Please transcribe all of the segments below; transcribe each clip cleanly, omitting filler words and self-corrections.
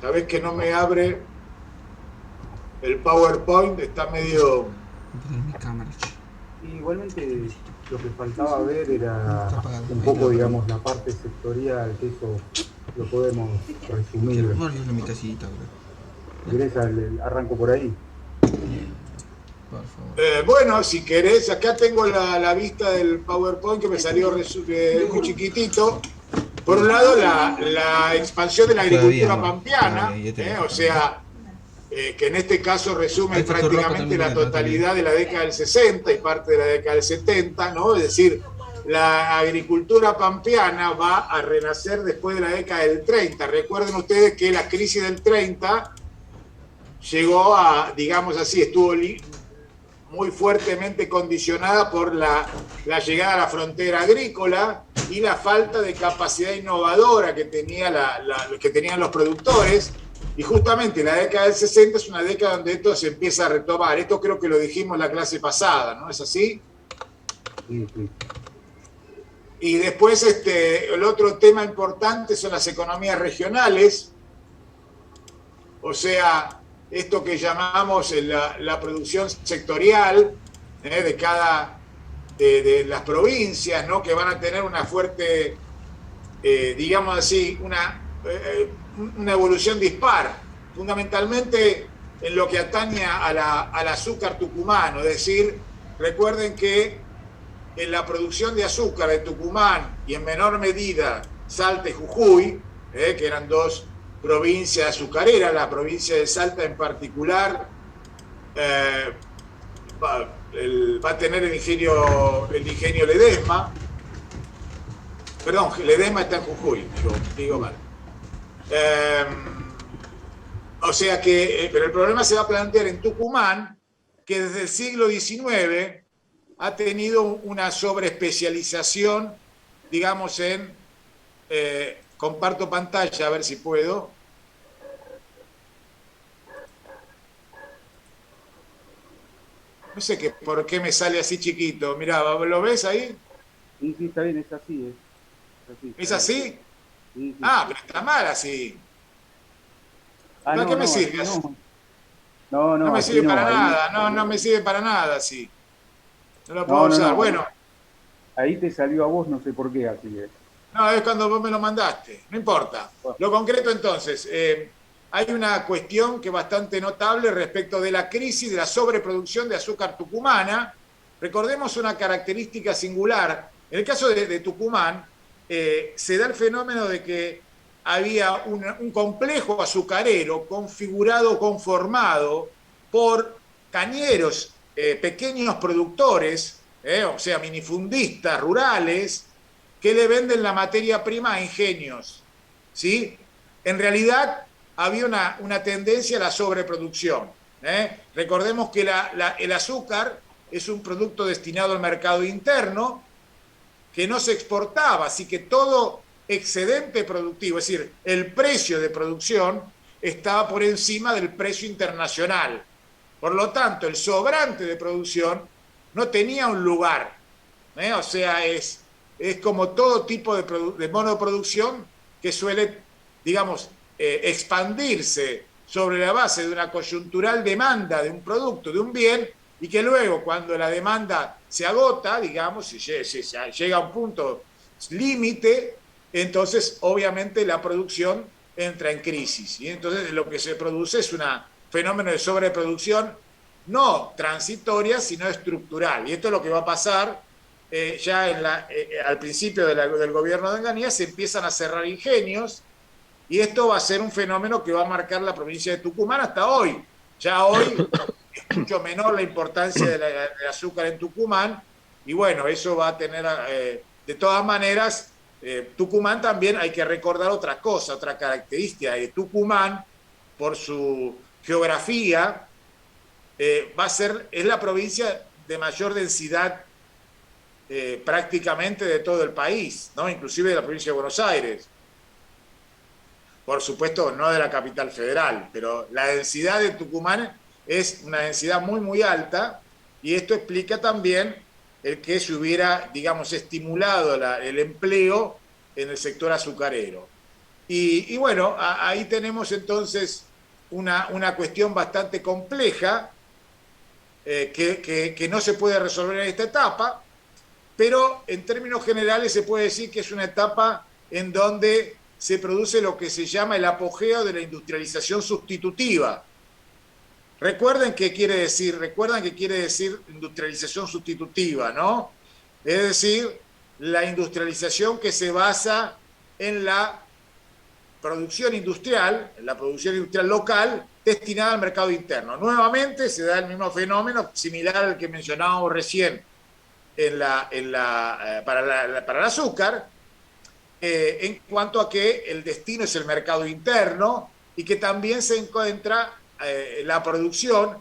Sabés que no me abre el PowerPoint, está medio... Voy a poner mi cámara, che. Y igualmente lo que Sí, faltaba sí. ver Está era apagado. un Ahí lo poco, aprendí. digamos, la parte sectorial, que eso lo podemos Quiero resumir. morir mi tacita, bro. Si querés, arranco por ahí. Bien, por favor. Bueno, si querés, acá tengo la vista del PowerPoint que me salió muy chiquitito. Por un lado, la expansión de la Todavía agricultura no. Ah, pampeana, bien, ya te dejo o también. sea, que en este caso resume Ahí está tu ropa prácticamente también, la acá también. totalidad de la década del 60 y parte de la década del 70, ¿no? Es decir, la agricultura pampeana va a renacer después de la década del 30. Recuerden ustedes que la crisis del 30 llegó a, digamos así, estuvo muy fuertemente condicionada por la llegada a la frontera agrícola y la falta de capacidad innovadora que tenían los productores. Y justamente la década del 60 es una década donde esto se empieza a retomar. Esto creo que lo dijimos en la clase pasada, ¿no es así? Sí, sí. Y después el otro tema importante son las economías regionales, o sea, esto que llamamos la producción sectorial de de las provincias, ¿no? Que van a tener una fuerte, digamos así, una evolución dispar, fundamentalmente en lo que atañe al azúcar tucumano. Es decir, recuerden que en la producción de azúcar de Tucumán y en menor medida Salta y Jujuy, que eran dos provincias azucareras, la provincia de Salta en particular, eh, va a tener el ingenio Ledesma, perdón, Ledesma está en Jujuy, digo Sí. mal. Eh, o sea que, pero el problema se va a plantear en Tucumán, que desde el siglo XIX ha tenido una sobreespecialización, digamos, comparto pantalla, a ver si puedo. No sé por qué me sale así chiquito. Mirá, ¿lo ves ahí? Sí, sí, está bien, es así, es así, está ¿Es bien. así? Sí, sí. Ah, pero está mal así. Ah, ¿Para qué no, me no, así sirve? no. No, No no, me así sirve para no, ahí. nada, no me sirve para nada así. No lo puedo No, no, usar. no, Bueno, ahí te salió a vos, no sé por qué, así es. no, es cuando vos me lo mandaste, no importa. Bueno, Lo concreto entonces, hay una cuestión que es bastante notable respecto de la crisis de la sobreproducción de azúcar tucumana. Recordemos una característica singular. En el caso de Tucumán, se da el fenómeno de que había un complejo azucarero configurado, conformado por cañeros, pequeños productores, o sea, minifundistas rurales, que le venden la materia prima a ingenios. ¿Sí? En realidad había una tendencia a la sobreproducción. Recordemos que el azúcar es un producto destinado al mercado interno que no se exportaba, así que todo excedente productivo, es decir, el precio de producción estaba por encima del precio internacional. Por lo tanto, el sobrante de producción no tenía un lugar. O sea, es como todo tipo de monoproducción que suele, digamos, expandirse sobre la base de una coyuntural demanda de un producto, de un bien, y que luego cuando la demanda se agota, digamos, si llega a un punto límite, entonces obviamente la producción entra en crisis. Y entonces lo que se produce es un fenómeno de sobreproducción no transitoria, sino estructural. Y esto es lo que va a pasar ya al principio del gobierno de Onganía, se empiezan a cerrar ingenios y esto va a ser un fenómeno que va a marcar la provincia de Tucumán hasta hoy. Ya hoy es mucho menor la importancia del azúcar en Tucumán y bueno, eso va a tener, de todas maneras, Tucumán también hay que recordar otra cosa, otra característica de Tucumán, por su geografía, es la provincia de mayor densidad prácticamente de todo el país, ¿no? Inclusive de la provincia de Buenos Aires. Por supuesto, no de la capital federal, pero la densidad de Tucumán es una densidad muy alta y esto explica también el que se hubiera, digamos, estimulado el empleo en el sector azucarero. Y bueno, ahí tenemos entonces una cuestión bastante compleja que no se puede resolver en esta etapa, pero en términos generales se puede decir que es una etapa en donde se produce lo que se llama el apogeo de la industrialización sustitutiva. Recuerdan qué quiere decir industrialización sustitutiva, ¿no? Es decir, la industrialización que se basa en la producción industrial, en la producción industrial local, destinada al mercado interno. Nuevamente se da el mismo fenómeno similar al que mencionábamos recién para el azúcar, en cuanto a que el destino es el mercado interno y que también se encuentra la producción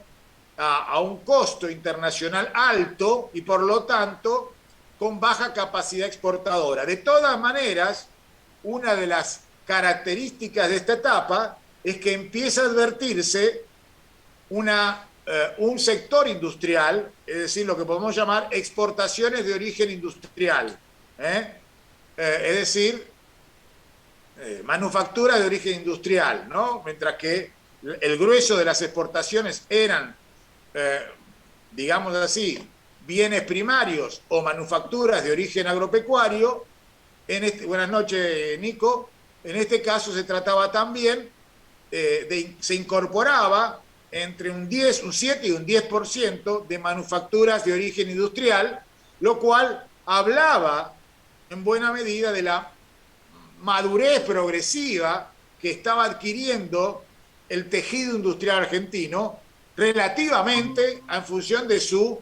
a un costo internacional alto y por lo tanto con baja capacidad exportadora. De todas maneras, una de las características de esta etapa es que empieza a advertirse un sector industrial, es decir, lo que podemos llamar exportaciones de origen industrial, es decir, manufactura de origen industrial, ¿no? Mientras que el grueso de las exportaciones eran, digamos así, bienes primarios o manufacturas de origen agropecuario. Buenas noches, Nico. En este caso se trataba también, se incorporaba entre un 7 y un 10% de manufacturas de origen industrial, lo cual hablaba en buena medida de la madurez progresiva que estaba adquiriendo el tejido industrial argentino relativamente en función de su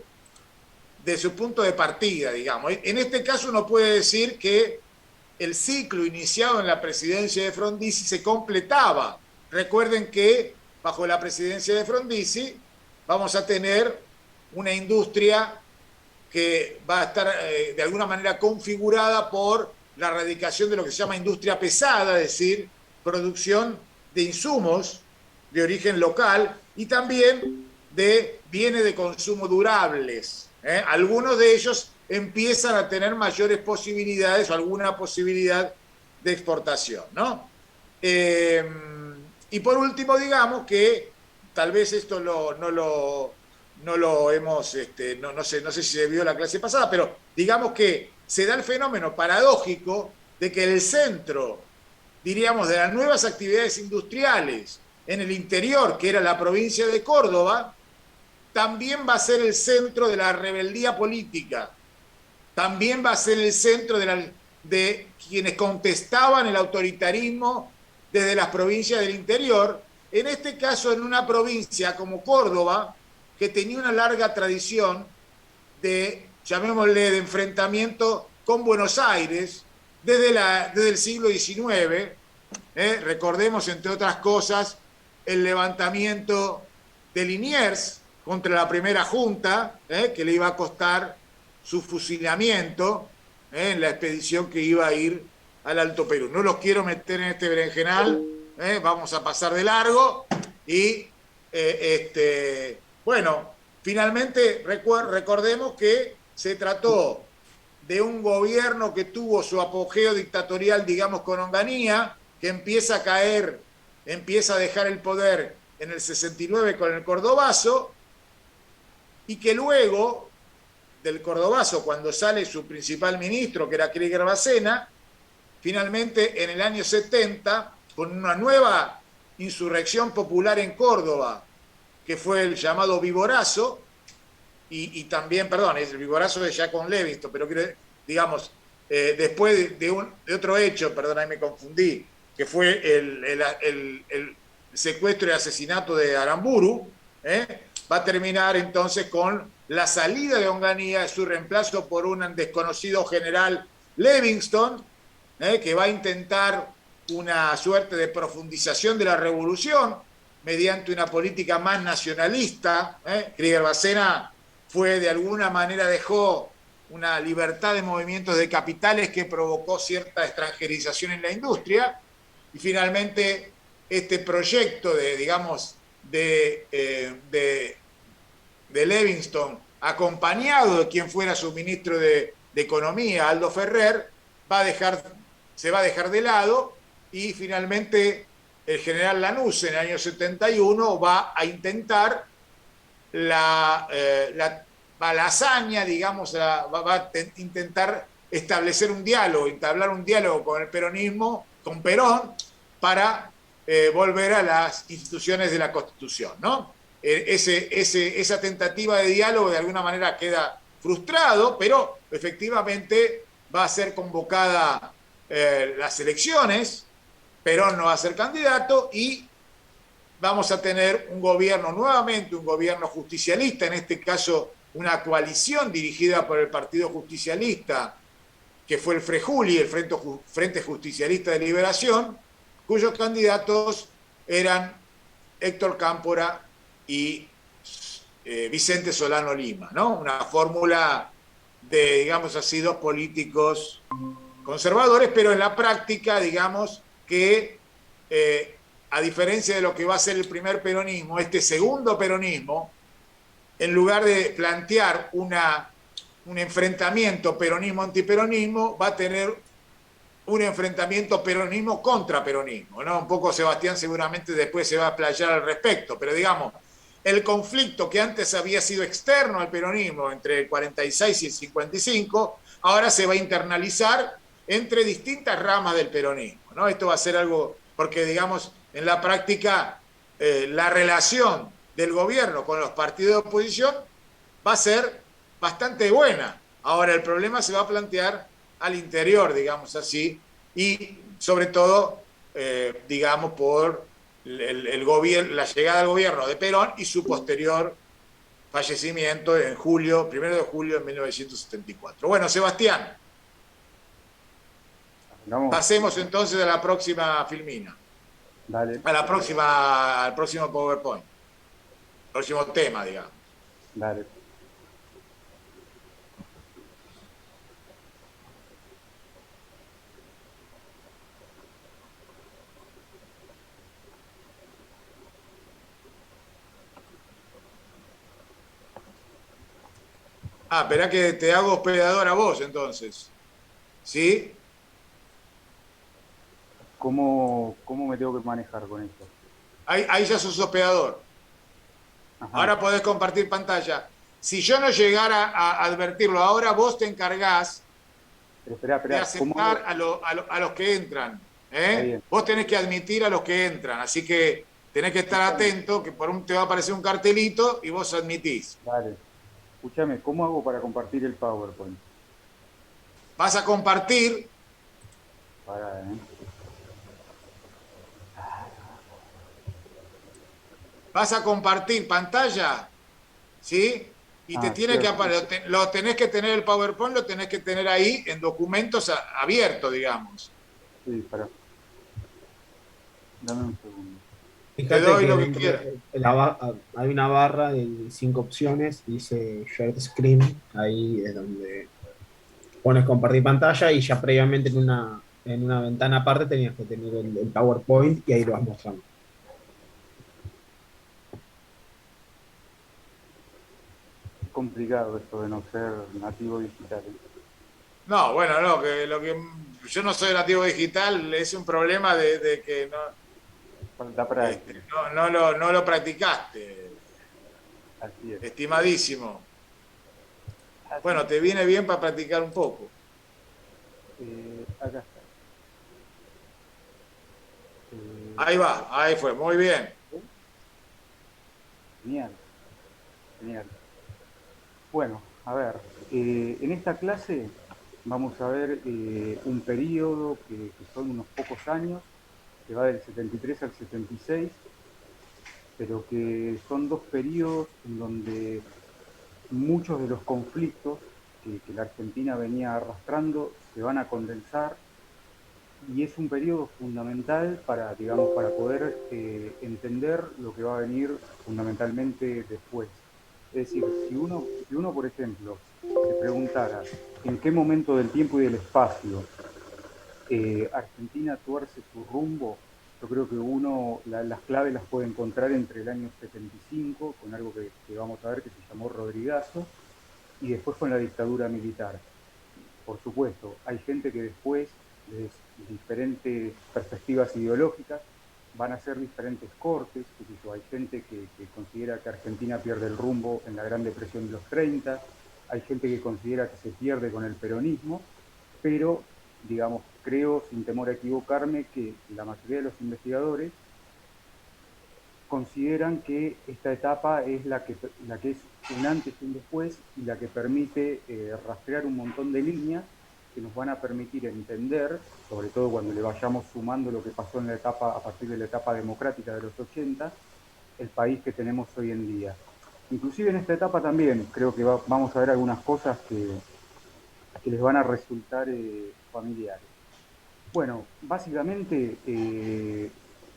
punto de partida, digamos. En este caso uno puede decir que el ciclo iniciado en la presidencia de Frondizi se completaba. Recuerden que bajo la presidencia de Frondizi vamos a tener una industria que va a estar de alguna manera configurada por la erradicación de lo que se llama industria pesada, es decir, producción de insumos de origen local y también de bienes de consumo durables. Algunos de ellos empiezan a tener mayores posibilidades o alguna posibilidad de exportación, ¿no? Y por último, digamos que tal vez esto no lo hemos, no sé si se vio la clase pasada, pero digamos que se da el fenómeno paradójico de que el centro, diríamos, de las nuevas actividades industriales en el interior, que era la provincia de Córdoba, también va a ser el centro de la rebeldía política, también va a ser el centro de quienes contestaban el autoritarismo desde las provincias del interior, en este caso en una provincia como Córdoba, que tenía una larga tradición de, llamémosle, de enfrentamiento con Buenos Aires desde el siglo XIX. Recordemos, entre otras cosas, el levantamiento de Liniers contra la primera junta, que le iba a costar su fusilamiento en la expedición que iba a ir al Alto Perú. No los quiero meter en este berenjenal, vamos a pasar de largo y bueno, finalmente recordemos que se trató de un gobierno que tuvo su apogeo dictatorial, digamos, con Onganía, que empieza a caer, empieza a dejar el poder en el 69 con el Cordobazo, y que luego del Cordobazo, cuando sale su principal ministro, que era Krieger Bacena, finalmente en el año 70, con una nueva insurrección popular en Córdoba, que fue el llamado Viborazo, y también, perdón, el Viborazo de ya con Levingston, pero digamos, después de otro hecho, perdón, ahí me confundí, que fue el secuestro y asesinato de Aramburu, va a terminar entonces con la salida de Onganía, su reemplazo por un desconocido general Levingston, que va a intentar una suerte de profundización de la revolución mediante una política más nacionalista. Krieger Bacena fue, de alguna manera, dejó una libertad de movimientos de capitales que provocó cierta extranjerización en la industria, y finalmente este proyecto de Levingston, acompañado de quien fuera su ministro de Economía, Aldo Ferrer, se va a dejar de lado, y finalmente el general Lanús en el año 71 va a intentar la hazaña, digamos, va a intentar establecer un diálogo, entablar un diálogo con el peronismo, con Perón, para volver a las instituciones de la Constitución, ¿no? Esa tentativa de diálogo de alguna manera queda frustrado, pero efectivamente va a ser convocada las elecciones, Perón no va a ser candidato y vamos a tener un gobierno, nuevamente un gobierno justicialista, en este caso una coalición dirigida por el Partido Justicialista, que fue el FREJULI, el Frente Justicialista de Liberación, cuyos candidatos eran Héctor Cámpora y Vicente Solano Lima, ¿no? Una fórmula de, digamos así, dos políticos conservadores, pero en la práctica, digamos, que a diferencia de lo que va a ser el primer peronismo, este segundo peronismo, en lugar de plantear un enfrentamiento peronismo-antiperonismo, va a tener un enfrentamiento peronismo contra peronismo, ¿no? Un poco Sebastián seguramente después se va a playar al respecto, pero digamos, el conflicto que antes había sido externo al peronismo entre el 46 y el 55, ahora se va a internalizar entre distintas ramas del peronismo, ¿no? Esto va a ser algo, porque digamos, en la práctica, la relación del gobierno con los partidos de oposición va a ser bastante buena. Ahora, el problema se va a plantear al interior, digamos así, y sobre todo, digamos, por el gobierno, la llegada al gobierno de Perón y su posterior fallecimiento en julio, 1 de julio de 1974. Bueno, Sebastián, Vamos, pasemos entonces a la próxima filmina, dale, al próximo PowerPoint, próximo tema, digamos. dale. Ah, esperá que te hago hospedador a vos entonces. ¿Sí? ¿Cómo me tengo que manejar con esto? Ahí ya sos hospedador. Ajá. Ahora podés compartir pantalla. Si yo no llegara a advertirlo ahora, vos te encargás Pero de espera, ¿cómo aceptar hago? a los que entran. Está ¿Eh? bien. Vos tenés que admitir a los que entran. Así que tenés que estar Escúchame, atento, que te va a aparecer un cartelito y vos admitís. dale. Escúchame, ¿cómo hago para compartir el PowerPoint? Vas a compartir, Para, vas a compartir pantalla, ¿sí? Y te Ah, tiene que cierto. aparecer, lo tenés que tener el PowerPoint, lo tenés que tener ahí en documentos abiertos, digamos. Sí, para. Dame un segundo. Te Fíjate doy que lo que dentro quieras. de hay una barra de 5 opciones, dice Share Screen, ahí es donde pones compartir pantalla y ya previamente en una ventana aparte tenías que tener el PowerPoint y ahí lo vas mostrando. Es complicado esto de no ser nativo digital. No, bueno, no, yo no soy nativo digital, es un problema de que Falta práctica. no lo practicaste, Así es. estimadísimo. Así Bueno, te viene bien para practicar un poco. acá está. Ahí va, ahí fue, muy bien. Genial, genial. Bueno, a ver, en esta clase vamos a ver un periodo que son unos pocos años, que va del 73 al 76, pero que son dos periodos en donde muchos de los conflictos que la Argentina venía arrastrando se van a condensar y es un periodo fundamental para, digamos, para poder entender lo que va a venir fundamentalmente después. Es decir, si uno, por ejemplo, se preguntara en qué momento del tiempo y del espacio Argentina tuerce su rumbo, yo creo que las claves las puede encontrar entre el año 75, con algo que vamos a ver que se llamó Rodrigazo, y después con la dictadura militar. Por supuesto, hay gente que después diferentes perspectivas ideológicas, van a ser diferentes cortes. Hay gente que considera que Argentina pierde el rumbo en la Gran Depresión de los 30, hay gente que considera que se pierde con el peronismo, pero, digamos, creo, sin temor a equivocarme, que la mayoría de los investigadores consideran que esta etapa es la que es un antes y un después, y la que permite rastrear un montón de líneas que nos van a permitir entender, sobre todo cuando le vayamos sumando lo que pasó en la etapa, a partir de la etapa democrática de los 80, el país que tenemos hoy en día. Inclusive en esta etapa también creo que vamos a ver algunas cosas que les van a resultar familiares. Bueno, básicamente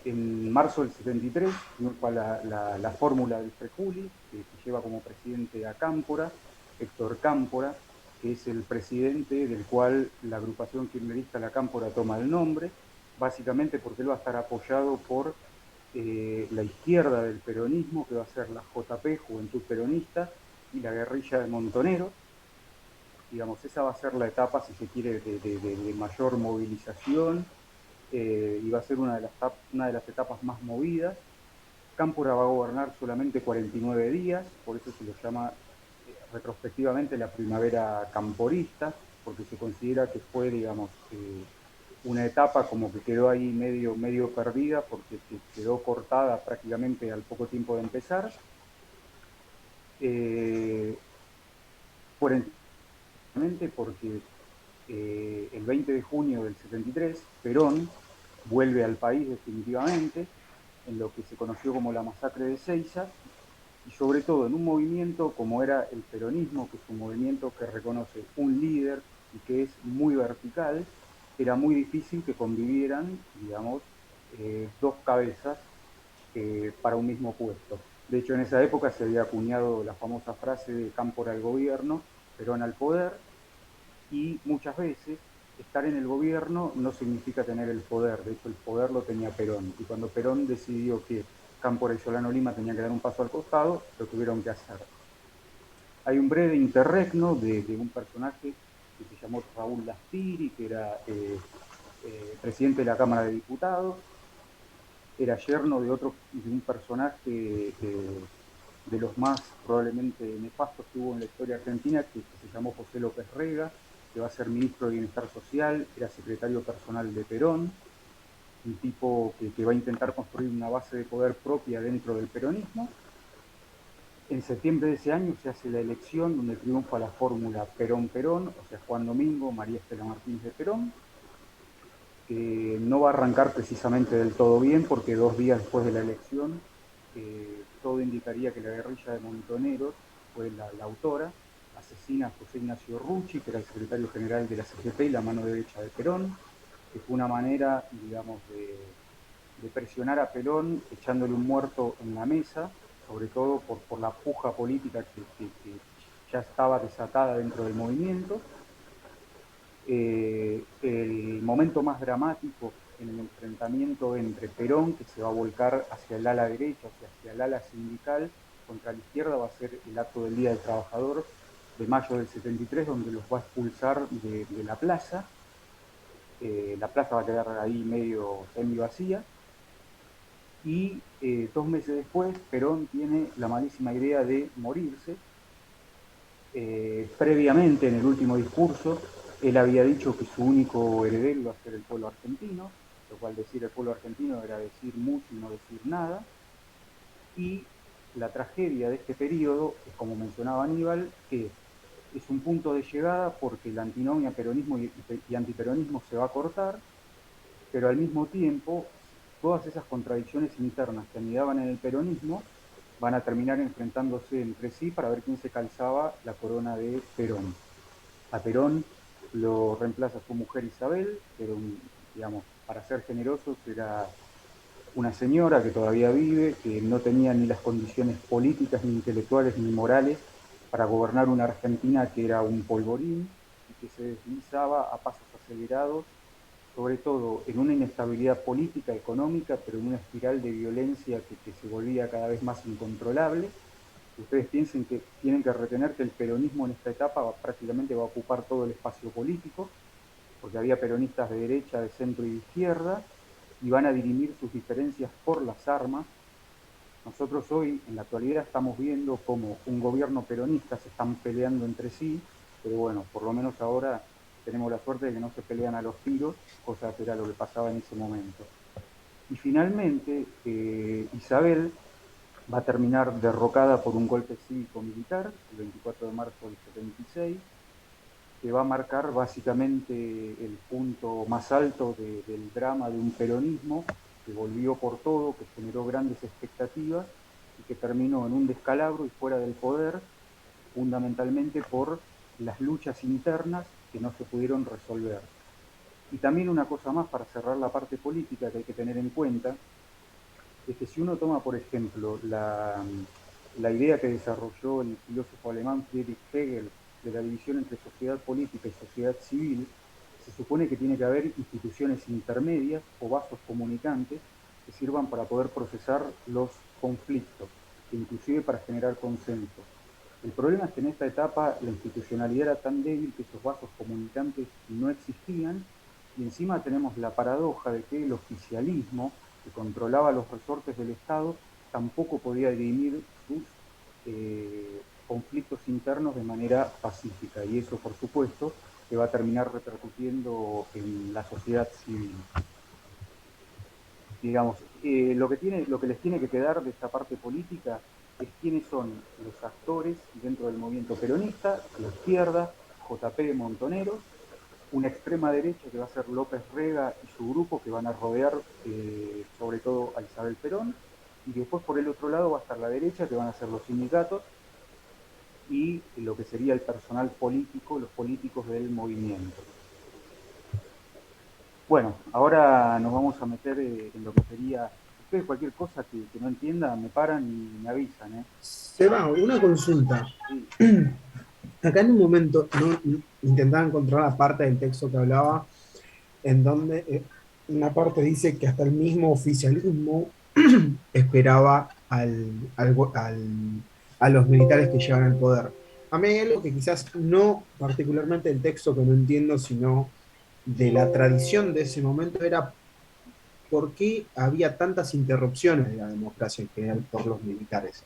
en marzo del 73 triunfa la fórmula del Frejuli, que lleva como presidente a Cámpora, Héctor Cámpora, que es el presidente del cual la agrupación kirchnerista La Cámpora toma el nombre, básicamente porque él va a estar apoyado por la izquierda del peronismo, que va a ser la JP, Juventud Peronista, y la guerrilla de Montoneros. Digamos, esa va a ser la etapa, si se quiere, de mayor movilización, y va a ser una de las etapas más movidas. Cámpora va a gobernar solamente 49 días, por eso se lo llama retrospectivamente la primavera camporista, porque se considera que fue, digamos, una etapa como que quedó ahí medio perdida, porque quedó cortada prácticamente al poco tiempo de empezar. Porque el 20 de junio del 73, Perón vuelve al país definitivamente, en lo que se conoció como la masacre de Seiza, y sobre todo en un movimiento como era el peronismo, que es un movimiento que reconoce un líder y que es muy vertical, era muy difícil que convivieran, digamos, dos cabezas para un mismo puesto. De hecho, en esa época se había acuñado la famosa frase de Cámpora al gobierno, Perón al poder, y muchas veces estar en el gobierno no significa tener el poder. De hecho, el poder lo tenía Perón, y cuando Perón decidió que Cámpora y Solano Lima tenían que dar un paso al costado, lo tuvieron que hacer. Hay un breve interregno de un personaje que se llamó Raúl Lastiri, que era presidente de la Cámara de Diputados, era yerno de un personaje de los más probablemente nefastos que hubo en la historia argentina, que se llamó José López Rega, que va a ser ministro de Bienestar Social, era secretario personal de Perón, un tipo que va a intentar construir una base de poder propia dentro del peronismo. En septiembre de ese año se hace la elección donde triunfa la fórmula Perón-Perón, o sea, Juan Domingo, María Estela Martínez de Perón, que no va a arrancar precisamente del todo bien, porque 2 días después de la elección todo indicaría que la guerrilla de Montoneros fue la autora, asesina a José Ignacio Rucci, que era el secretario general de la CGT y la mano derecha de Perón, que fue una manera, digamos, de presionar a Perón echándole un muerto en la mesa, sobre todo por la puja política que ya estaba desatada dentro del movimiento. El momento más dramático en el enfrentamiento entre Perón, que se va a volcar hacia el ala derecha, o sea, hacia el ala sindical, contra la izquierda, va a ser el acto del Día del Trabajador de mayo del 73, donde los va a expulsar de la plaza. La plaza va a quedar ahí medio semi vacía. Y 2 meses después, Perón tiene la malísima idea de morirse. Previamente, en el último discurso, él había dicho que su único heredero iba a ser el pueblo argentino, lo cual decir el pueblo argentino era decir mucho y no decir nada. Y la tragedia de este periodo es, como mencionaba Aníbal, que es un punto de llegada porque la antinomia peronismo y antiperonismo se va a cortar, pero al mismo tiempo todas esas contradicciones internas que anidaban en el peronismo van a terminar enfrentándose entre sí para ver quién se calzaba la corona de Perón. A Perón lo reemplaza su mujer Isabel, pero digamos, para ser generosos, era una señora que todavía vive, que no tenía ni las condiciones políticas, ni intelectuales, ni morales para gobernar una Argentina que era un polvorín y que se deslizaba a pasos acelerados, sobre todo en una inestabilidad política, económica, pero en una espiral de violencia que se volvía cada vez más incontrolable. Ustedes piensen que tienen que retener que el peronismo en esta etapa prácticamente va a ocupar todo el espacio político. porque había peronistas de derecha, de centro y de izquierda, y van a dirimir sus diferencias por las armas. Nosotros hoy, en la actualidad, estamos viendo cómo un gobierno peronista se están peleando entre sí, pero bueno, por lo menos ahora tenemos la suerte de que no se pelean a los tiros, cosa que era lo que pasaba en ese momento. Y finalmente, Isabel va a terminar derrocada por un golpe cívico-militar, el 24 de marzo del 76, que va a marcar básicamente el punto más alto del drama de un peronismo que volvió por todo, que generó grandes expectativas y que terminó en un descalabro y fuera del poder, fundamentalmente por las luchas internas que no se pudieron resolver. Y también una cosa más para cerrar la parte política que hay que tener en cuenta, es que si uno toma, por ejemplo, la idea que desarrolló el filósofo alemán Friedrich Hegel de la división entre sociedad política y sociedad civil, se supone que tiene que haber instituciones intermedias o vasos comunicantes que sirvan para poder procesar los conflictos, e inclusive para generar consenso. El problema es que en esta etapa la institucionalidad era tan débil que esos vasos comunicantes no existían, y encima tenemos la paradoja de que el oficialismo, que controlaba los resortes del Estado, tampoco podía dirimir sus conflictos internos de manera pacífica, y eso, por supuesto, que va a terminar repercutiendo en la sociedad civil. Digamos, lo que les tiene que quedar de esta parte política es quiénes son los actores dentro del movimiento peronista, la izquierda, JP Montoneros, una extrema derecha que va a ser López Rega y su grupo, que van a rodear sobre todo a Isabel Perón, y después por el otro lado va a estar la derecha, que van a ser los sindicatos y lo que sería el personal político, los políticos del movimiento. Bueno, ahora nos vamos a meter en lo que sería, ustedes cualquier cosa que no entiendan, me paran y me avisan, ¿eh? Seba, una consulta. Sí, Acá en un momento intentaba encontrar la parte del texto que hablaba en donde una parte dice que hasta el mismo oficialismo esperaba a los militares que llegan al poder. A mí hay algo que quizás no particularmente del texto que no entiendo, sino de la tradición de ese momento, era por qué había tantas interrupciones de la democracia en general por los militares.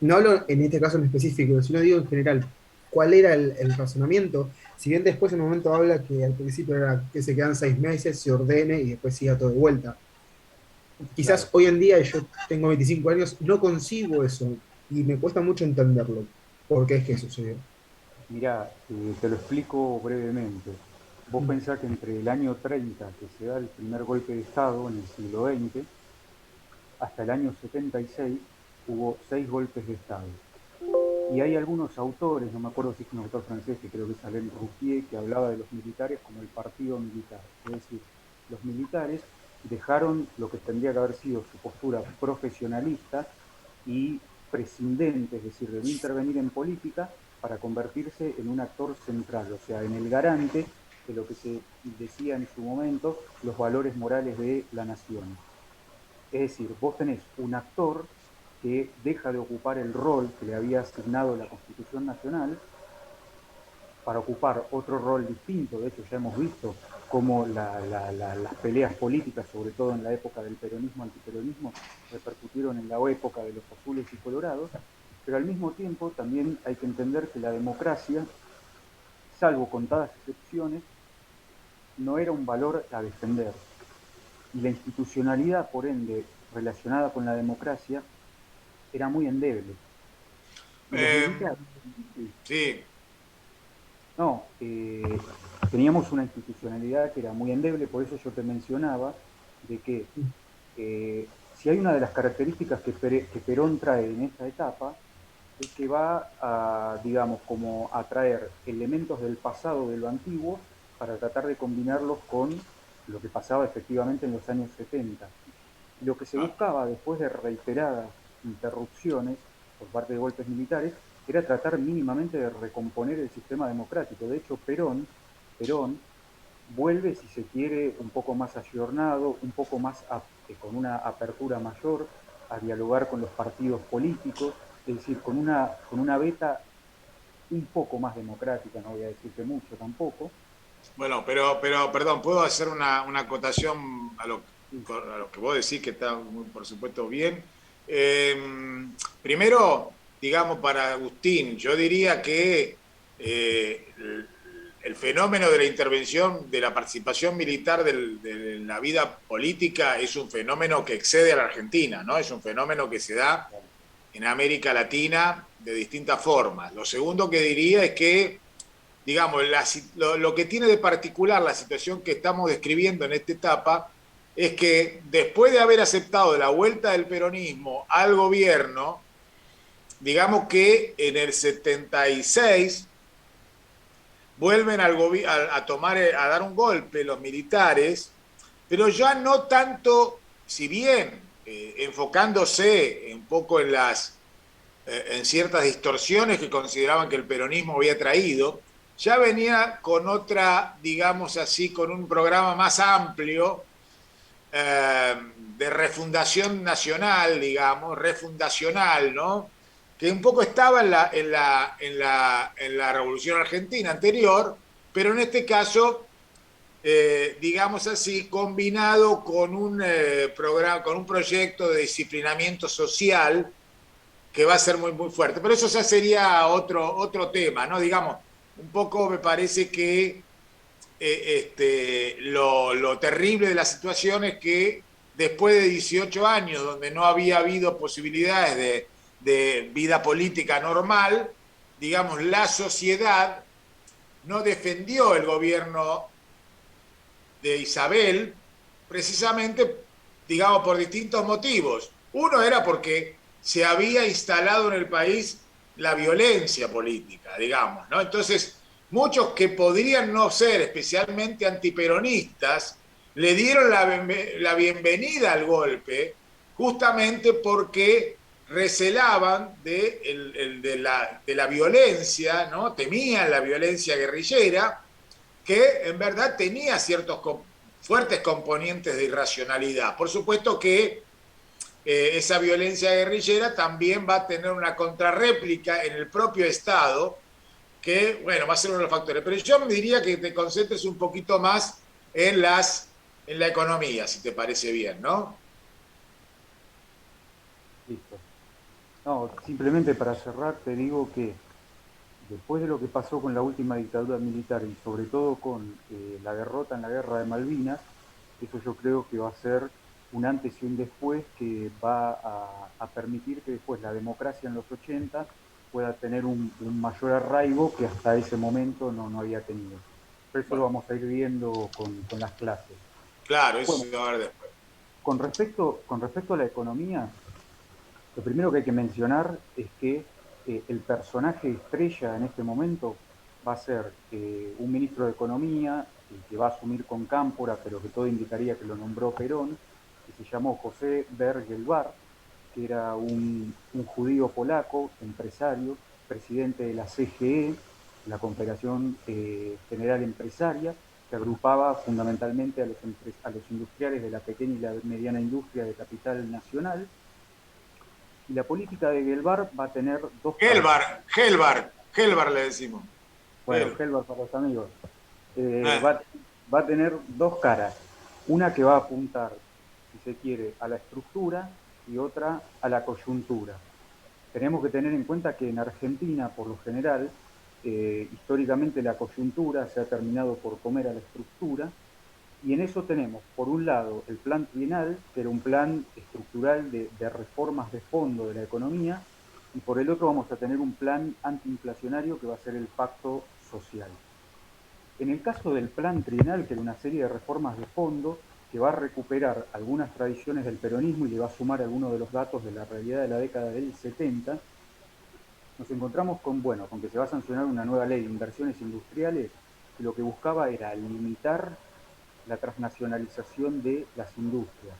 No hablo en este caso en específico, sino digo en general, ¿cuál era el razonamiento? Si bien después en un momento habla que al principio era que se quedan 6 meses, se ordene y después siga todo de vuelta. claro. Quizás hoy en día, yo tengo 25 años, no concibo eso y me cuesta mucho entenderlo. ¿Por qué es que sucedió? Mirá, te lo explico brevemente. Vos pensás que entre el año 30, que se da el primer golpe de Estado en el siglo XX, hasta el año 76 hubo 6 golpes de Estado. Y hay algunos autores, no me acuerdo si es un autor francés, que creo que es Alain Roupier, que hablaba de los militares como el partido militar. Es decir, los militares dejaron lo que tendría que haber sido su postura profesionalista y prescindente, es decir, de no intervenir en política, para convertirse en un actor central, o sea, en el garante de lo que se decía en su momento, los valores morales de la nación. Es decir, vos tenés un actor que deja de ocupar el rol que le había asignado la Constitución Nacional para ocupar otro rol distinto. De hecho, ya hemos visto cómo las peleas políticas, sobre todo en la época del peronismo, antiperonismo, repercutieron en la época de los azules y colorados, pero al mismo tiempo también hay que entender que la democracia, salvo contadas excepciones, no era un valor a defender. Y la institucionalidad, por ende, relacionada con la democracia, era muy endeble. Y los Eh, militares, sí, no, teníamos una institucionalidad que era muy endeble, por eso yo te mencionaba de que si hay una de las características que Perón trae en esta etapa, es que va a, digamos, como a traer elementos del pasado, de lo antiguo, para tratar de combinarlos con lo que pasaba efectivamente en los años 70. Y lo que se ah, buscaba después de reiteradas interrupciones por parte de golpes militares era tratar mínimamente de recomponer el sistema democrático. De hecho, Perón vuelve, si se quiere, un poco más ayornado, un poco más con una apertura mayor a dialogar con los partidos políticos, es decir, con una beta un poco más democrática, no voy a decir que mucho tampoco, Bueno, perdón, ¿puedo hacer una acotación a lo que vos decís, que está, por supuesto, bien? Eh, Primero, digamos, para Agustín, yo diría que el fenómeno de la intervención, de la participación militar de la vida política es un fenómeno que excede a la Argentina, ¿no? Es un fenómeno que se da en América Latina de distintas formas. Lo segundo que diría es que digamos, lo que tiene de particular la situación que estamos describiendo en esta etapa es que después de haber aceptado la vuelta del peronismo al gobierno, digamos que en el 76 vuelven a tomar, a dar un golpe los militares, pero ya no tanto, si bien enfocándose un poco en ciertas distorsiones que consideraban que el peronismo había traído, ya venía con otra, digamos así, con un programa más amplio de refundación nacional, digamos, refundacional, ¿no? Que un poco estaba en la Revolución Argentina anterior, pero en este caso, digamos así, combinado con un programa, con un proyecto de disciplinamiento social que va a ser muy, muy fuerte. Pero eso ya sería otro tema, ¿no? Digamos, un poco me parece que lo terrible de la situación es que después de 18 años, donde no había habido posibilidades de vida política normal, digamos, la sociedad no defendió el gobierno de Isabel, precisamente, digamos, por distintos motivos. Uno era porque se había instalado en el país la violencia política, digamos, ¿no? Entonces, muchos que podrían no ser especialmente antiperonistas, le dieron la bienvenida al golpe, justamente porque recelaban de la violencia, ¿no? Temían la violencia guerrillera, que en verdad tenía ciertos fuertes componentes de irracionalidad. Por supuesto que esa violencia guerrillera también va a tener una contrarréplica en el propio Estado, que, bueno, va a ser uno de los factores. Pero yo me diría que te concentres un poquito más en la economía, si te parece bien, ¿no? Listo. No, simplemente para cerrar te digo que después de lo que pasó con la última dictadura militar y sobre todo con la derrota en la guerra de Malvinas, eso yo creo que va a ser un antes y un después que va a permitir que después la democracia en los 80 pueda tener un mayor arraigo que hasta ese momento no había tenido. Pero eso lo Bueno, vamos a ir viendo con las clases. claro, eso Bueno, se va a ver después. con respecto a la economía, lo primero que hay que mencionar es que el personaje estrella en este momento va a ser un ministro de Economía, que va a asumir con Cámpora, pero que todo indicaría que lo nombró Perón, que se llamó José Bergelbar, que era un judío polaco, empresario, presidente de la CGE, la Confederación General Empresaria, que agrupaba fundamentalmente a los industriales de la pequeña y la mediana industria de capital nacional. Y la política de Gelbar va a tener dos caras. Helbar le decimos. Bueno, Gelbar para los amigos. Eh, Va a tener dos caras. Una que va a apuntar, si se quiere, a la estructura y otra a la coyuntura. Tenemos que tener en cuenta que en Argentina, por lo general, históricamente la coyuntura se ha terminado por comer a la estructura. Y en eso tenemos, por un lado, el plan trienal, que era un plan estructural de reformas de fondo de la economía, y por el otro vamos a tener un plan antiinflacionario que va a ser el pacto social. En el caso del plan trienal, que era una serie de reformas de fondo, que va a recuperar algunas tradiciones del peronismo y le va a sumar algunos de los datos de la realidad de la década del 70, nos encontramos con que se va a sancionar una nueva ley de inversiones industriales que lo que buscaba era limitar la transnacionalización de las industrias.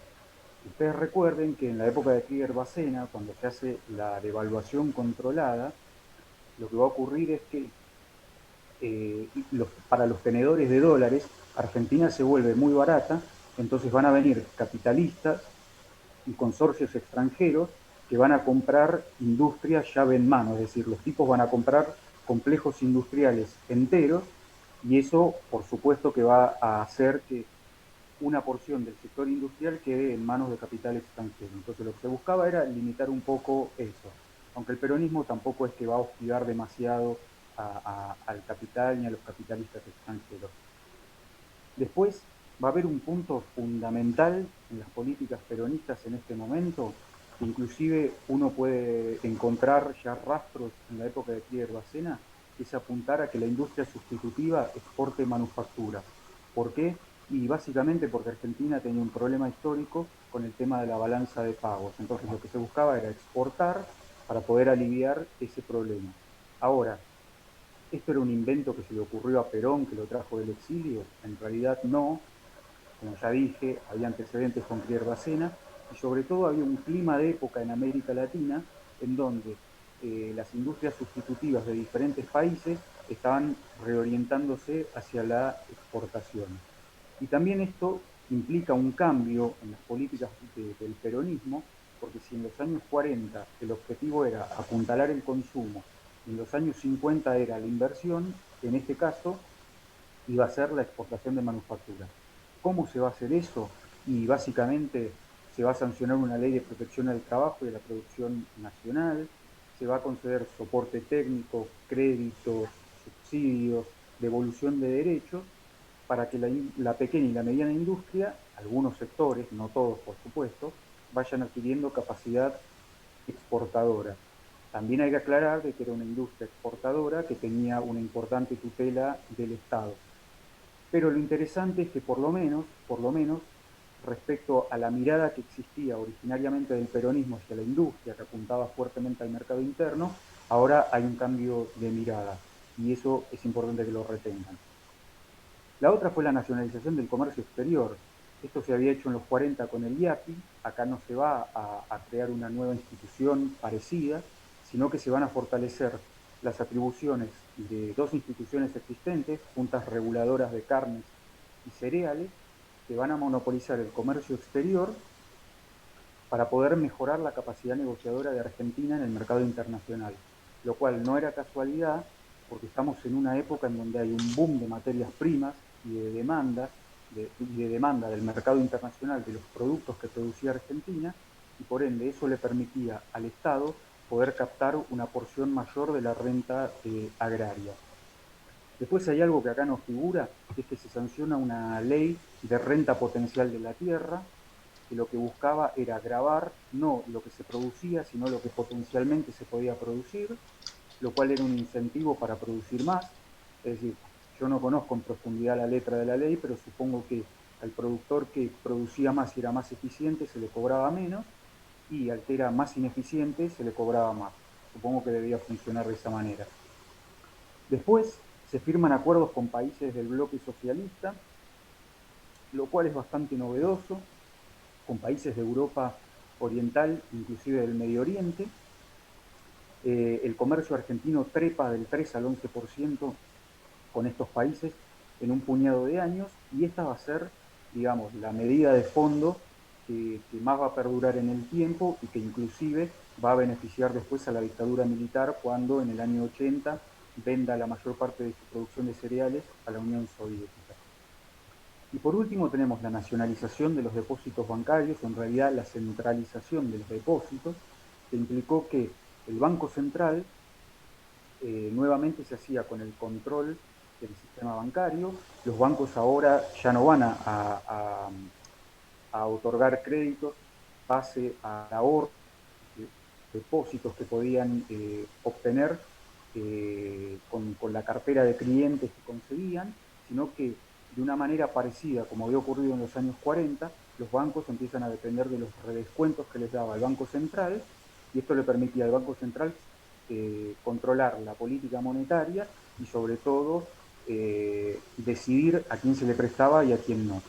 Ustedes recuerden que en la época de Krieger Bacena, cuando se hace la devaluación controlada, lo que va a ocurrir es que para los tenedores de dólares, Argentina se vuelve muy barata, entonces van a venir capitalistas y consorcios extranjeros que van a comprar industrias llave en mano, es decir, los tipos van a comprar complejos industriales enteros Y eso, por supuesto, que va a hacer que una porción del sector industrial quede en manos de capital extranjero. Entonces lo que se buscaba era limitar un poco eso, aunque el peronismo tampoco es que va a hostigar demasiado al capital ni a los capitalistas extranjeros. Después va a haber un punto fundamental en las políticas peronistas en este momento, que inclusive uno puede encontrar ya rastros en la época de Cleber Bacena, que es apuntar a que la industria sustitutiva exporte manufactura. ¿Por qué? Y básicamente porque Argentina tenía un problema histórico con el tema de la balanza de pagos. Entonces lo que se buscaba era exportar para poder aliviar ese problema. Ahora, ¿esto era un invento que se le ocurrió a Perón, que lo trajo del exilio? En realidad no. Como ya dije, había antecedentes con Pierre Bacena y sobre todo había un clima de época en América Latina en donde las industrias sustitutivas de diferentes países estaban reorientándose hacia la exportación. Y también esto implica un cambio en las políticas del peronismo, porque si en los años 40 el objetivo era apuntalar el consumo, y en los años 50 era la inversión, en este caso iba a ser la exportación de manufactura. ¿Cómo se va a hacer eso? Y básicamente se va a sancionar una ley de protección al trabajo y de la producción nacional, se va a conceder soporte técnico, créditos, subsidios, devolución de derechos, para que la pequeña y la mediana industria, algunos sectores, no todos por supuesto, vayan adquiriendo capacidad exportadora. También hay que aclarar de que era una industria exportadora que tenía una importante tutela del Estado. Pero lo interesante es que por lo menos, respecto a la mirada que existía originariamente del peronismo hacia la industria, que apuntaba fuertemente al mercado interno, ahora hay un cambio de mirada y eso es importante que lo retengan. La otra fue la nacionalización del comercio exterior. Esto se había hecho en los 40 con el IAPI, acá no se va a crear una nueva institución parecida, sino que se van a fortalecer las atribuciones de dos instituciones existentes, juntas reguladoras de carnes y cereales, que van a monopolizar el comercio exterior para poder mejorar la capacidad negociadora de Argentina en el mercado internacional, lo cual no era casualidad porque estamos en una época en donde hay un boom de materias primas y de demanda del mercado internacional de los productos que producía Argentina y por ende eso le permitía al Estado poder captar una porción mayor de la renta agraria. Después hay algo que acá no figura, que es que se sanciona una ley de renta potencial de la tierra, que lo que buscaba era gravar no lo que se producía, sino lo que potencialmente se podía producir, lo cual era un incentivo para producir más. Es decir, yo no conozco en profundidad la letra de la ley, pero supongo que al productor que producía más y era más eficiente se le cobraba menos, y al que era más ineficiente se le cobraba más. Supongo que debía funcionar de esa manera. Después se firman acuerdos con países del bloque socialista, lo cual es bastante novedoso, con países de Europa Oriental, inclusive del Medio Oriente. El comercio argentino trepa del 3 al 11% con estos países en un puñado de años y esta va a ser, digamos, la medida de fondo que más va a perdurar en el tiempo y que inclusive va a beneficiar después a la dictadura militar cuando en el año 80 venda la mayor parte de su producción de cereales a la Unión Soviética. Y por último tenemos la nacionalización de los depósitos bancarios, o en realidad la centralización de los depósitos, que implicó que el Banco Central nuevamente se hacía con el control del sistema bancario. Los bancos ahora ya no van a otorgar créditos base a ahorros, depósitos que podían obtener con la cartera de clientes que conseguían, sino que de una manera parecida, como había ocurrido en los años 40, los bancos empiezan a depender de los redescuentos que les daba el Banco Central, y esto le permitía al Banco Central controlar la política monetaria y sobre todo decidir a quién se le prestaba y a quién no.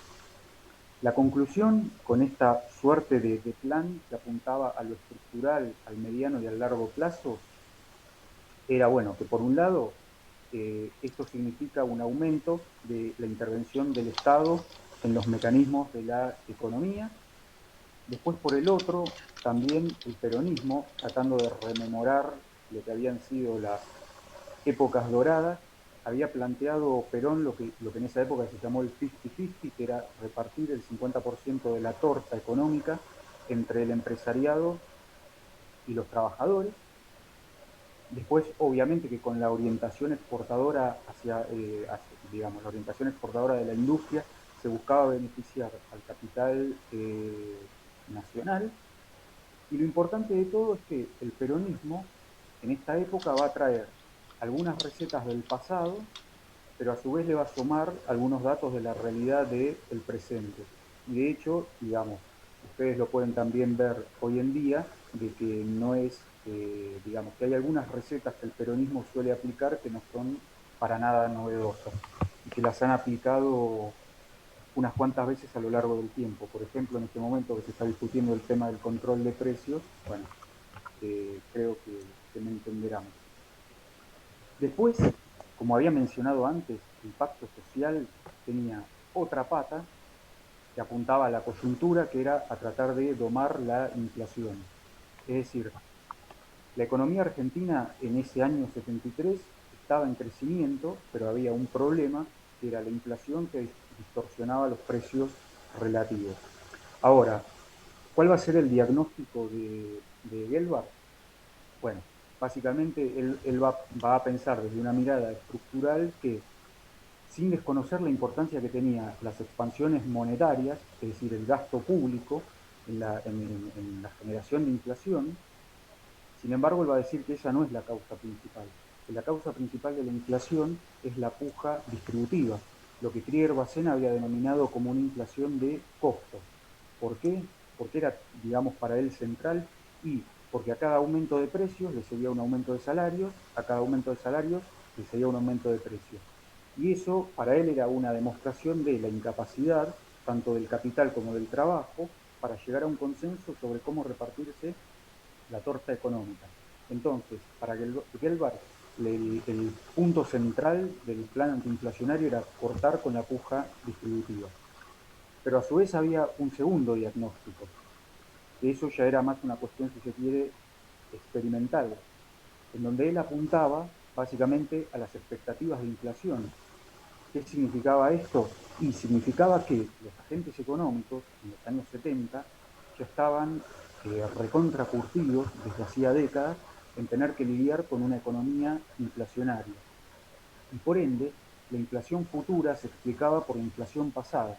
La conclusión con esta suerte de plan que apuntaba a lo estructural, al mediano y al largo plazo, era bueno, que por un lado esto significa un aumento de la intervención del Estado en los mecanismos de la economía. Después, por el otro, también el peronismo, tratando de rememorar lo que habían sido las épocas doradas, había planteado Perón lo que en esa época se llamó el 50-50, que era repartir el 50% de la torta económica entre el empresariado y los trabajadores. Después, obviamente, que con la orientación exportadora digamos, la orientación exportadora de la industria, se buscaba beneficiar al capital nacional. Y lo importante de todo es que el peronismo en esta época va a traer algunas recetas del pasado, pero a su vez le va a sumar algunos datos de la realidad del presente. Y de hecho, digamos, ustedes lo pueden también ver hoy en día, de que no es, digamos, que hay algunas recetas que el peronismo suele aplicar que no son para nada novedosas y que las han aplicado unas cuantas veces a lo largo del tiempo. Por ejemplo, en este momento que se está discutiendo el tema del control de precios, bueno, creo que me entenderán. Después, como había mencionado antes, el pacto social tenía otra pata que apuntaba a la coyuntura, que era a tratar de domar la inflación. Es decir, la economía argentina en ese año 73 estaba en crecimiento, pero había un problema, que era la inflación que distorsionaba los precios relativos. Ahora, ¿cuál va a ser el diagnóstico de Gelbart? Bueno, básicamente él va a pensar desde una mirada estructural que, sin desconocer la importancia que tenía las expansiones monetarias, es decir, el gasto público en la generación de inflación, sin embargo, él va a decir que esa no es la causa principal. Que la causa principal de la inflación es la puja distributiva, lo que Krieger-Bacén había denominado como una inflación de costos. ¿Por qué? Porque era, digamos, para él central, y porque a cada aumento de precios le seguía un aumento de salarios, a cada aumento de salarios le seguía un aumento de precios. Y eso para él era una demostración de la incapacidad, tanto del capital como del trabajo, para llegar a un consenso sobre cómo repartirse la torta económica. Entonces, para Gelbart, el punto central del plan antiinflacionario era cortar con la puja distributiva. Pero a su vez había un segundo diagnóstico, que eso ya era más una cuestión, si se quiere, experimental, en donde él apuntaba básicamente a las expectativas de inflación. ¿Qué significaba esto? Y significaba que los agentes económicos en los años 70 ya estaban recontracurtidos desde hacía décadas en tener que lidiar con una economía inflacionaria. Y por ende, la inflación futura se explicaba por la inflación pasada.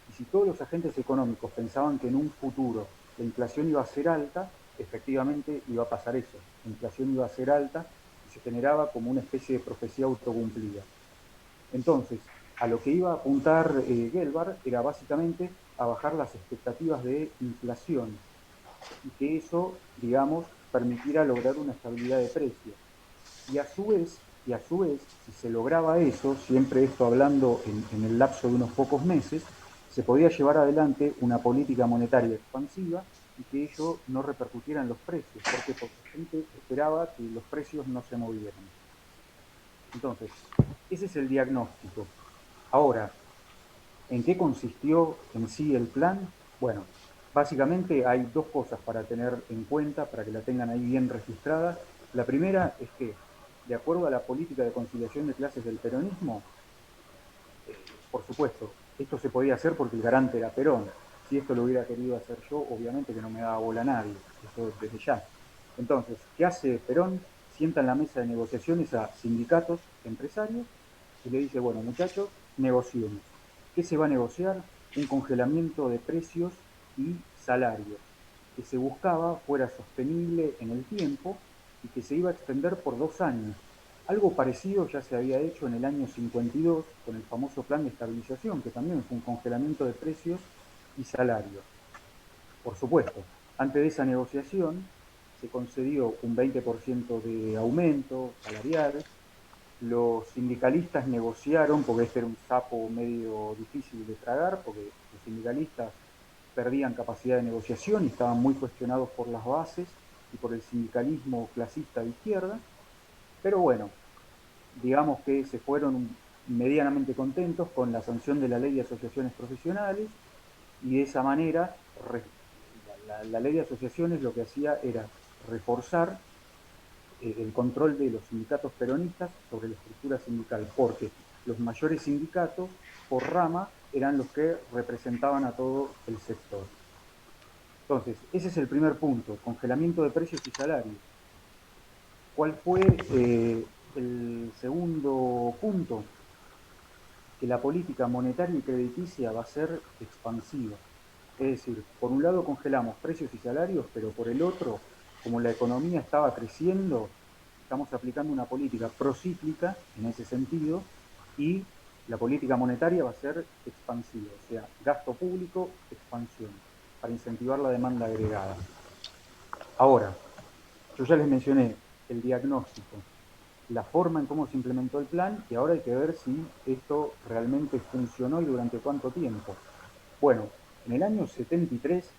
Y si todos los agentes económicos pensaban que en un futuro la inflación iba a ser alta, efectivamente iba a pasar eso. La inflación iba a ser alta y se generaba como una especie de profecía autocumplida. Entonces, a lo que iba a apuntar Gelbart era básicamente a bajar las expectativas de inflación y que eso, digamos, permitiera lograr una estabilidad de precios. Y a su vez, si se lograba eso, siempre esto hablando en el lapso de unos pocos meses, se podía llevar adelante una política monetaria expansiva y que ello no repercutiera en los precios. ¿Por qué? Porque la gente esperaba que los precios no se movieran. Entonces, ese es el diagnóstico. Ahora, ¿en qué consistió en sí el plan? Bueno, básicamente hay dos cosas para tener en cuenta, para que la tengan ahí bien registrada. La primera es que, de acuerdo a la política de conciliación de clases del peronismo, por supuesto, esto se podía hacer porque el garante era Perón. Si esto lo hubiera querido hacer yo, obviamente que no me daba bola a nadie, eso desde ya. Entonces, ¿qué hace Perón? Sienta en la mesa de negociaciones a sindicatos, empresarios, y le dice, bueno, muchachos, negociemos. ¿Qué se va a negociar? Un congelamiento de precios y salarios, que se buscaba fuera sostenible en el tiempo y que se iba a extender por 2 años. Algo parecido ya se había hecho en el año 52 con el famoso plan de estabilización, que también fue un congelamiento de precios y salarios. Por supuesto, antes de esa negociación se concedió un 20% de aumento salarial. Los sindicalistas negociaron, porque este era un sapo medio difícil de tragar, porque los sindicalistas perdían capacidad de negociación y estaban muy cuestionados por las bases y por el sindicalismo clasista de izquierda. Pero bueno, digamos que se fueron medianamente contentos con la sanción de la ley de asociaciones profesionales, y de esa manera la ley de asociaciones lo que hacía era reforzar el control de los sindicatos peronistas sobre la estructura sindical, porque los mayores sindicatos por rama eran los que representaban a todo el sector. Entonces, ese es el primer punto, congelamiento de precios y salarios. ¿Cuál fue el segundo punto? Que la política monetaria y crediticia va a ser expansiva. Es decir, por un lado congelamos precios y salarios, pero por el otro, como la economía estaba creciendo, estamos aplicando una política procíclica en ese sentido y la política monetaria va a ser expansiva, o sea, gasto público, expansión, para incentivar la demanda agregada. Ahora, yo ya les mencioné el diagnóstico, la forma en cómo se implementó el plan y ahora hay que ver si esto realmente funcionó y durante cuánto tiempo. Bueno, en el año 73,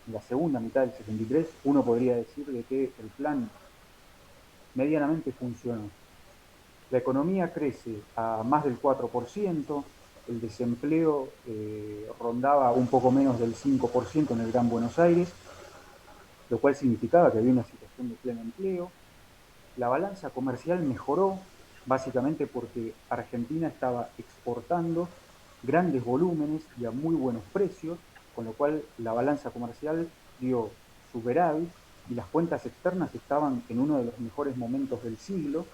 en la segunda mitad del 73, uno podría decir de que el plan medianamente funcionó. La economía crece a más del 4%, el desempleo rondaba un poco menos del 5% en el Gran Buenos Aires, lo cual significaba que había una situación de pleno empleo. La balanza comercial mejoró básicamente porque Argentina estaba exportando grandes volúmenes y a muy buenos precios, con lo cual la balanza comercial dio superávit y las cuentas externas estaban en uno de los mejores momentos del siglo.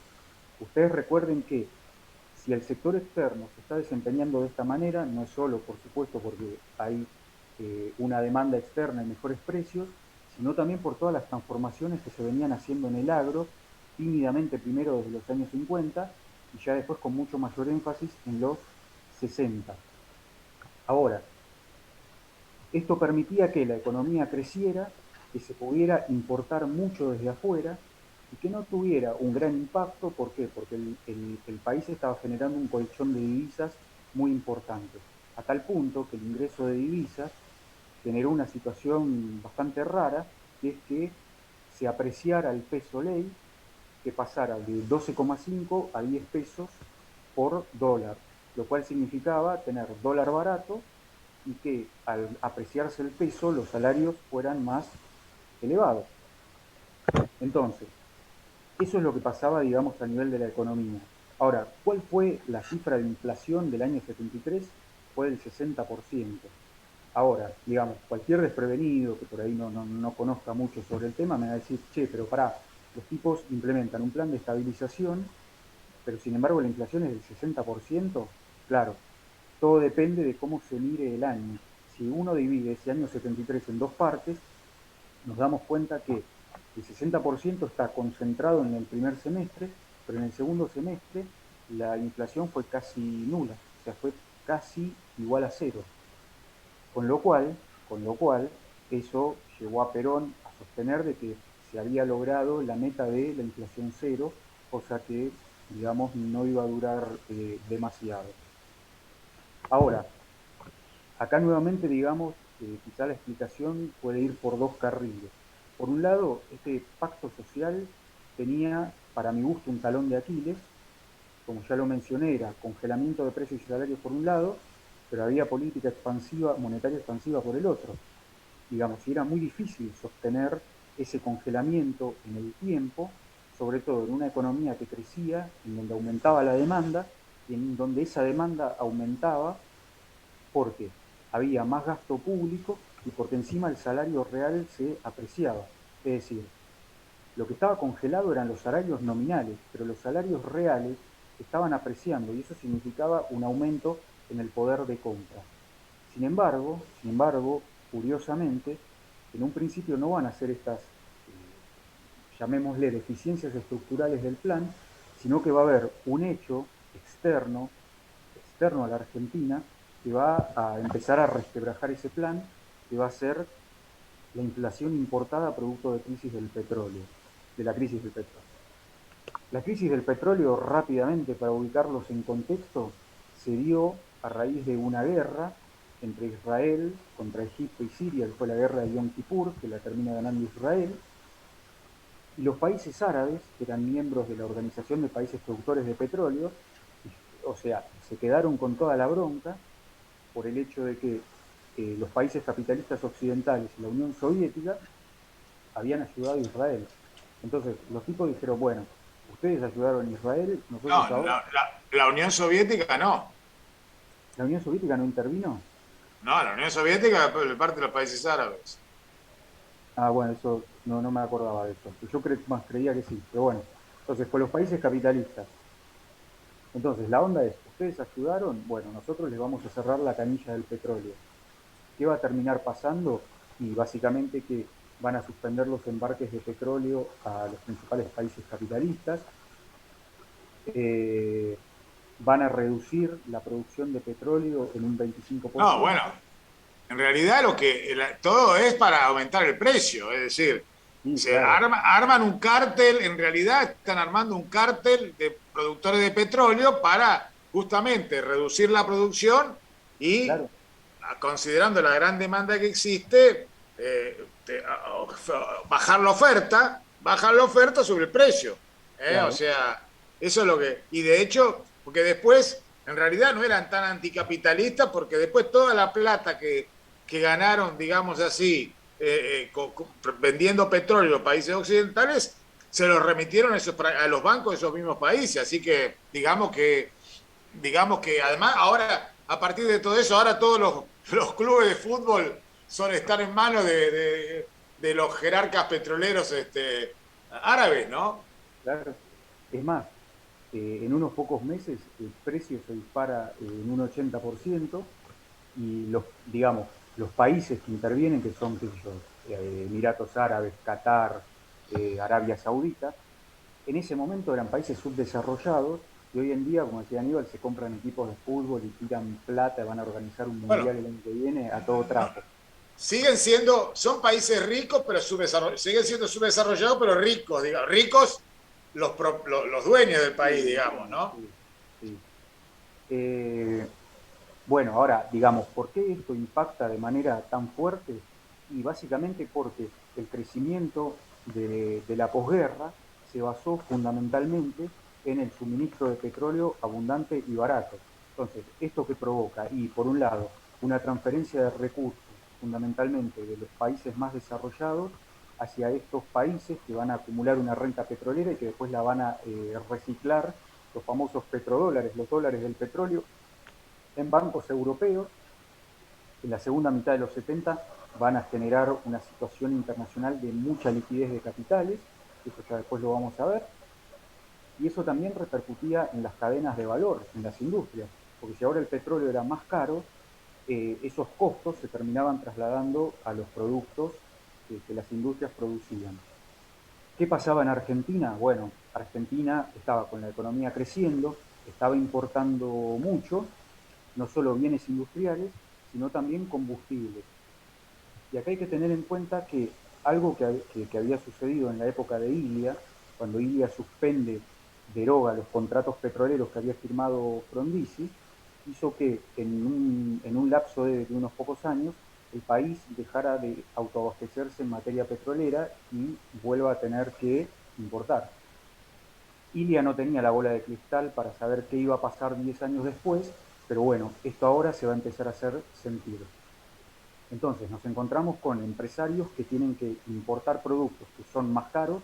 Ustedes recuerden que si el sector externo se está desempeñando de esta manera, no es solo, por supuesto, porque hay una demanda externa y mejores precios, sino también por todas las transformaciones que se venían haciendo en el agro, tímidamente primero desde los años 50 y ya después con mucho mayor énfasis en los 60. Ahora, esto permitía que la economía creciera, que se pudiera importar mucho desde afuera y que no tuviera un gran impacto. ¿Por qué? Porque el país estaba generando un colchón de divisas muy importante, a tal punto que el ingreso de divisas generó una situación bastante rara, que es que se apreciara el peso ley, que pasara de 12,5 a 10 pesos por dólar, lo cual significaba tener dólar barato y que al apreciarse el peso los salarios fueran más elevados. Entonces, eso es lo que pasaba, digamos, a nivel de la economía. Ahora, ¿cuál fue la cifra de inflación del año 73? Fue del 60%. Ahora, digamos, cualquier desprevenido que por ahí no conozca mucho sobre el tema me va a decir, che, pero pará, los tipos implementan un plan de estabilización, pero sin embargo la inflación es del 60%. Claro, todo depende de cómo se mire el año. Si uno divide ese año 73 en dos partes, nos damos cuenta que el 60% está concentrado en el primer semestre, pero en el segundo semestre la inflación fue casi nula, o sea, fue casi igual a cero. Con lo cual, eso llevó a Perón a sostener de que se había logrado la meta de la inflación cero, cosa que, digamos, no iba a durar demasiado. Ahora, acá nuevamente, digamos, quizá la explicación puede ir por dos carriles. Por un lado, este pacto social tenía, para mi gusto, un talón de Aquiles. Como ya lo mencioné, era congelamiento de precios y salarios por un lado, pero había política expansiva, monetaria expansiva por el otro. Digamos, y era muy difícil sostener ese congelamiento en el tiempo, sobre todo en una economía que crecía, en donde aumentaba la demanda y en donde esa demanda aumentaba porque había más gasto público y porque encima el salario real se apreciaba. Es decir, lo que estaba congelado eran los salarios nominales, pero los salarios reales estaban apreciando y eso significaba un aumento en el poder de compra. Sin embargo, curiosamente, en un principio no van a ser estas, llamémosle, deficiencias estructurales del plan, sino que va a haber un hecho externo a la Argentina, que va a empezar a resquebrajar ese plan, que va a ser la inflación importada producto de crisis del petróleo, de la crisis del petróleo. La crisis del petróleo, rápidamente para ubicarlos en contexto, se dio a raíz de una guerra entre Israel contra Egipto y Siria, que fue la guerra de Yom Kippur, que la termina ganando Israel, y los países árabes, que eran miembros de la Organización de Países Productores de Petróleo, o sea, se quedaron con toda la bronca por el hecho de que los países capitalistas occidentales y la Unión Soviética habían ayudado a Israel. Entonces, los tipos dijeron, bueno, ustedes ayudaron a Israel, nosotros No, ahora... la Unión Soviética no. ¿La Unión Soviética no intervino? No, la Unión Soviética es parte de los países árabes. Ah, bueno, eso no me acordaba de eso. Yo más creía que sí, pero bueno. Entonces, con los países capitalistas. Entonces, la onda es, ¿ustedes ayudaron? Bueno, nosotros les vamos a cerrar la canilla del petróleo. ¿Qué va a terminar pasando? Y básicamente que van a suspender los embarques de petróleo a los principales países capitalistas, eh, van a reducir la producción de petróleo en un No, bueno, 25%. en realidad todo es para aumentar el precio, es decir, Sí, claro, arman un cártel, en realidad están armando un cártel de productores de petróleo para justamente reducir la producción y, claro, considerando la gran demanda que existe, bajar la oferta sobre el precio. O claro. sea, eso es lo que... Y de hecho, porque después, en realidad no eran tan anticapitalistas, porque después toda la plata que ganaron, digamos así, vendiendo petróleo en los países occidentales, se los remitieron a los bancos de esos mismos países. Así que, digamos que además ahora, a partir de todo eso, ahora todos los clubes de fútbol están en manos de los jerarcas petroleros árabes, ¿no? Claro. Es más, en unos pocos meses el precio se dispara en un 80% y digamos, los países que intervienen, que son, qué sé yo, Emiratos Árabes, Qatar, Arabia Saudita, en ese momento eran países subdesarrollados y hoy en día, como decía Aníbal, se compran equipos de fútbol y tiran plata, van a organizar un Bueno, mundial el año que viene a todo no, trapo. son países ricos, pero siguen siendo subdesarrollados, pero ricos, digamos, ricos los dueños del Sí, país, los digamos, dueños, ¿no? sí, sí. Eh, bueno, ahora, digamos, ¿por qué esto impacta de manera tan fuerte? Y básicamente porque el crecimiento de la posguerra se basó fundamentalmente en el suministro de petróleo abundante y barato. Entonces, ¿esto qué provoca? Y por un lado, una transferencia de recursos fundamentalmente de los países más desarrollados hacia estos países que van a acumular una renta petrolera y que después la van a reciclar, los famosos petrodólares, los dólares del petróleo, en bancos europeos. En la segunda mitad de los 70 van a generar una situación internacional de mucha liquidez de capitales, eso ya después lo vamos a ver, y eso también repercutía en las cadenas de valor, en las industrias, porque si ahora el petróleo era más caro, esos costos se terminaban trasladando a los productos que las industrias producían. ¿Qué pasaba en Argentina? Bueno, Argentina estaba con la economía creciendo, estaba importando mucho, no solo bienes industriales, sino también combustibles. Y acá hay que tener en cuenta que algo que había sucedido en la época de Ilia, cuando Ilia suspende, deroga los contratos petroleros que había firmado Frondizi, hizo que en un lapso de unos pocos años el país dejara de autoabastecerse en materia petrolera y vuelva a tener que importar. Ilia no tenía la bola de cristal para saber qué iba a pasar 10 años después, pero bueno, esto ahora se va a empezar a hacer sentido. Entonces nos encontramos con empresarios que tienen que importar productos que son más caros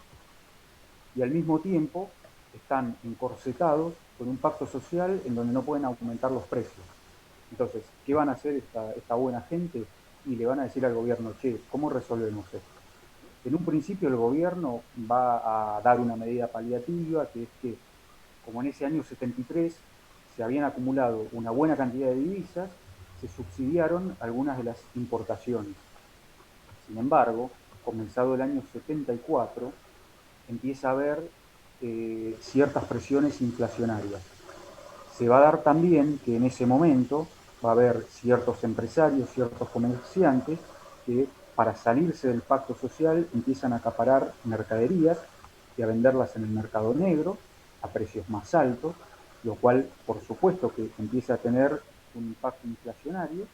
y al mismo tiempo están encorsetados con un pacto social en donde no pueden aumentar los precios. Entonces, ¿qué van a hacer esta buena gente? Y le van a decir al gobierno, che, ¿cómo resolvemos esto? En un principio el gobierno va a dar una medida paliativa, que es que, como en ese año 73 se habían acumulado una buena cantidad de divisas, se subsidiaron algunas de las importaciones. Sin embargo, comenzado el año 74, empieza a haber ciertas presiones inflacionarias. Se va a dar también que en ese momento va a haber ciertos empresarios, ciertos comerciantes que para salirse del pacto social empiezan a acaparar mercaderías y a venderlas en el mercado negro a precios más altos, lo cual por supuesto que empieza a tener un impacto inflacionario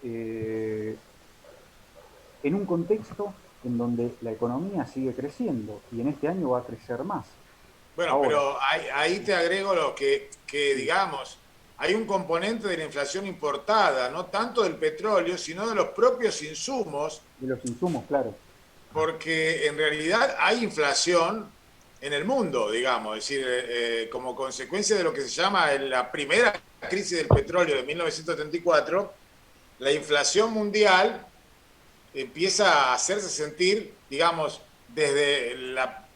eh, en un contexto en donde la economía sigue creciendo y en este año va a crecer más. Bueno, Ahora, pero ahí te agrego lo que, sí, digamos, hay un componente de la inflación importada, no tanto del petróleo, sino de los propios insumos de los insumos, claro, porque en realidad hay inflación en el mundo, digamos, es decir, como consecuencia de lo que se llama la primera crisis del petróleo de 1974, la inflación mundial empieza a hacerse sentir, digamos, desde la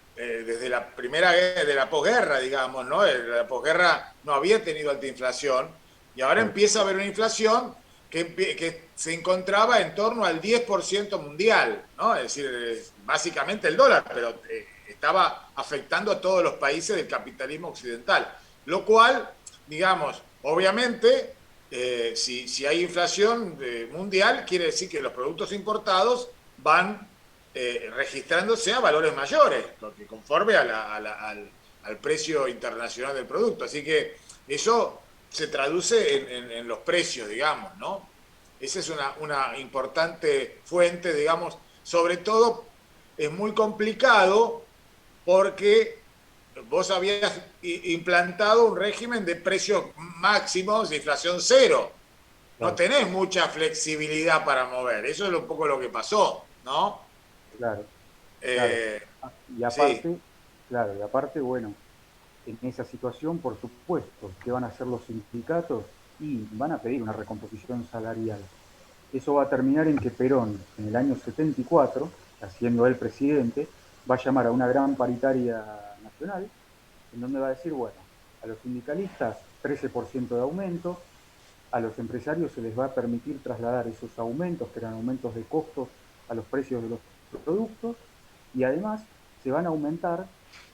primera de la posguerra, digamos, ¿no? La posguerra no había tenido alta inflación y ahora empieza a haber una inflación que se encontraba en torno al 10% mundial, ¿no? Es decir, básicamente el dólar, pero estaba afectando a todos los países del capitalismo occidental, lo cual, digamos, obviamente si hay inflación mundial, quiere decir que los productos importados van registrándose a valores mayores, porque conforme al precio internacional del producto. Así que eso se traduce en los precios, digamos, ¿no? Esa es una importante fuente, digamos, sobre todo es muy complicado porque vos habías implantado un régimen de precios máximos de inflación cero. No Claro, tenés mucha flexibilidad para mover. Eso es un poco lo que pasó, ¿no? claro, claro. Eh, Y sí, aparte, claro, y aparte, bueno, en esa situación, por supuesto, ¿qué van a hacer los sindicatos? Y van a pedir una recomposición salarial. Eso va a terminar en que Perón, en el año 74, haciendo él presidente, va a llamar a una gran paritaria nacional, en donde va a decir, bueno, a los sindicalistas 13% de aumento, a los empresarios se les va a permitir trasladar esos aumentos, que eran aumentos de costos, a los precios de los productos, y además se van a aumentar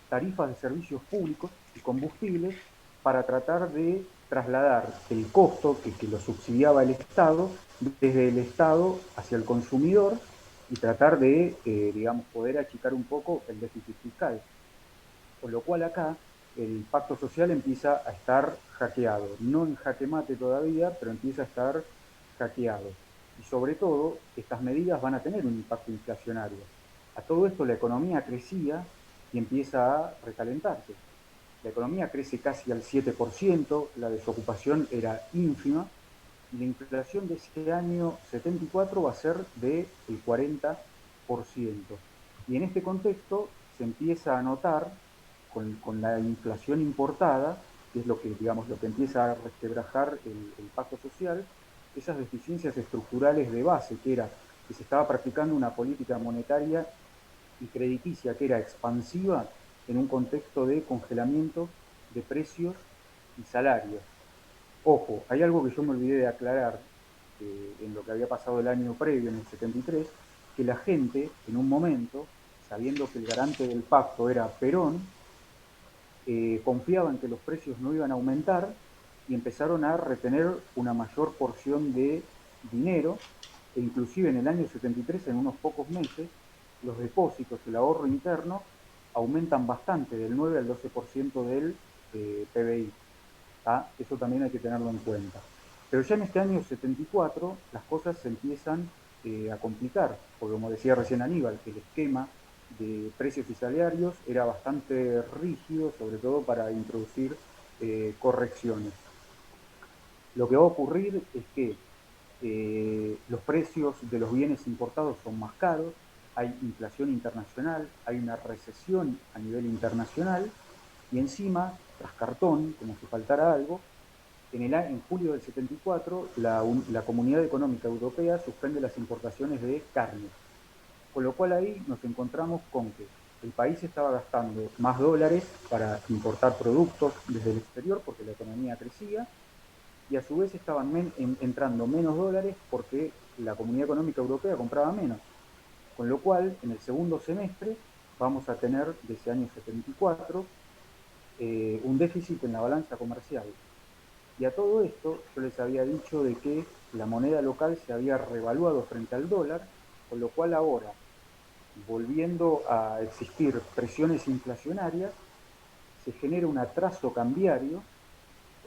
tarifas de servicios públicos y combustibles para tratar de trasladar el costo que lo subsidiaba el Estado desde el Estado hacia el consumidor y tratar de, digamos, poder achicar un poco el déficit fiscal. Con lo cual acá el pacto social empieza a estar hackeado. No en jaque mate todavía, pero empieza a estar hackeado. Y sobre todo, estas medidas van a tener un impacto inflacionario. A todo esto la economía crecía y empieza a recalentarse. La economía crece casi al 7%, la desocupación era ínfima y la inflación de ese año 74 va a ser del 40%. Y en este contexto se empieza a notar con la inflación importada, que es lo que, digamos, lo que empieza a resquebrajar el pacto social, esas deficiencias estructurales de base, que era que se estaba practicando una política monetaria y crediticia que era expansiva en un contexto de congelamiento de precios y salarios. Ojo, hay algo que yo me olvidé de aclarar en lo que había pasado el año previo, en el 73, que la gente, en un momento, sabiendo que el garante del pacto era Perón, confiaban que los precios no iban a aumentar y empezaron a retener una mayor porción de dinero e inclusive en el año 73, en unos pocos meses, los depósitos, el ahorro interno, aumentan bastante, del 9 al 12% del PBI. ¿Tá? Eso también hay que tenerlo en cuenta. Pero ya en este año 74 las cosas se empiezan a complicar, porque como decía recién Aníbal, el esquema de precios y salarios era bastante rígido, sobre todo para introducir correcciones. Lo que va a ocurrir es que los precios de los bienes importados son más caros, hay inflación internacional, hay una recesión a nivel internacional y encima, tras cartón, como si faltara algo, en julio del 74 la Comunidad Económica Europea suspende las importaciones de carne, con lo cual ahí nos encontramos con que el país estaba gastando más dólares para importar productos desde el exterior porque la economía crecía y a su vez estaban entrando menos dólares porque la Comunidad Económica Europea compraba menos. Con lo cual, en el segundo semestre vamos a tener, de ese año 74, un déficit en la balanza comercial. Y a todo esto yo les había dicho de que la moneda local se había revaluado frente al dólar, con lo cual ahora, volviendo a existir presiones inflacionarias, se genera un atraso cambiario,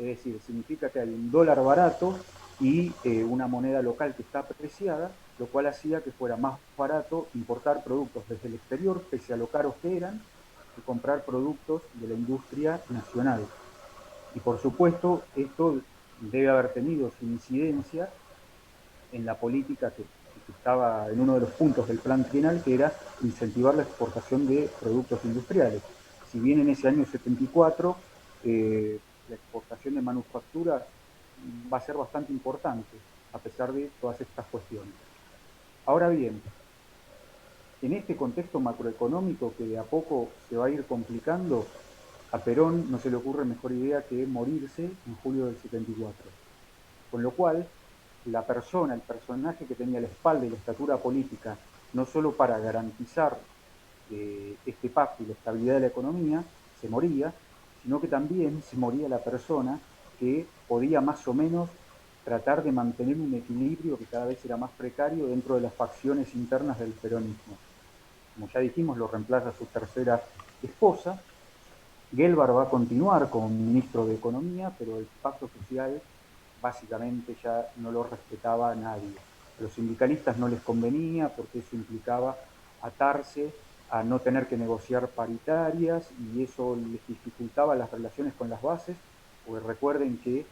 es decir, significa que hay un dólar barato y una moneda local que está apreciada, lo cual hacía que fuera más barato importar productos desde el exterior, pese a lo caros que eran, que comprar productos de la industria nacional. Y por supuesto, esto debe haber tenido su incidencia en la política que que estaba en uno de los puntos del plan trienal, que era incentivar la exportación de productos industriales. Si bien en ese año 74 la exportación de manufacturas va a ser bastante importante, a pesar de todas estas cuestiones. Ahora bien, en este contexto macroeconómico que de a poco se va a ir complicando, a Perón no se le ocurre mejor idea que morirse en julio del 74. Con lo cual, la persona, el personaje que tenía la espalda y la estatura política, no solo para garantizar este pacto y la estabilidad de la economía, se moría, sino que también se moría la persona que podía más o menos tratar de mantener un equilibrio que cada vez era más precario dentro de las facciones internas del peronismo. Como ya dijimos, lo reemplaza su tercera esposa. Gelbar va a continuar como ministro de Economía, pero el pacto social básicamente ya no lo respetaba nadie. A los sindicalistas no les convenía porque eso implicaba atarse a no tener que negociar paritarias y eso les dificultaba las relaciones con las bases, porque recuerden que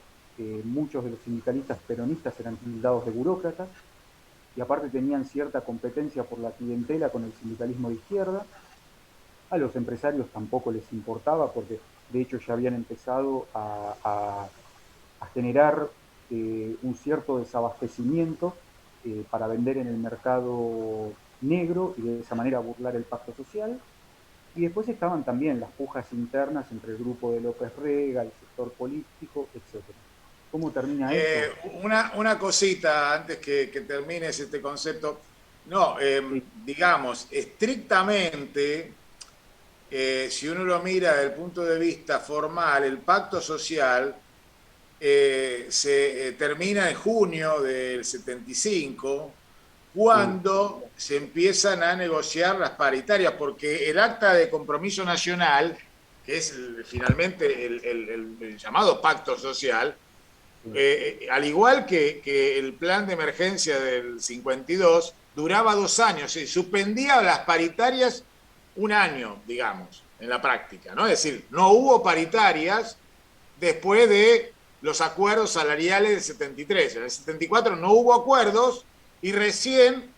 muchos de los sindicalistas peronistas eran tildados de burócratas y aparte tenían cierta competencia por la clientela con el sindicalismo de izquierda. A los empresarios tampoco les importaba porque de hecho ya habían empezado a generar un cierto desabastecimiento para vender en el mercado negro y de esa manera burlar el pacto social. Y después estaban también las pujas internas entre el grupo de López Rega, el sector político, etc. ¿Cómo termina esto? Una cosita antes que termines este concepto. No, Sí, digamos, estrictamente, si uno lo mira desde el punto de vista formal, el pacto social se termina en junio del 75, sí, cuando se empiezan a negociar las paritarias, porque el acta de compromiso nacional, que es finalmente el llamado pacto social, sí, al igual que el plan de emergencia del 52, duraba 2 años, y suspendía las paritarias un año, digamos, en la práctica, ¿no? Es decir, no hubo paritarias después de los acuerdos salariales del 73. En el 74 no hubo acuerdos y recién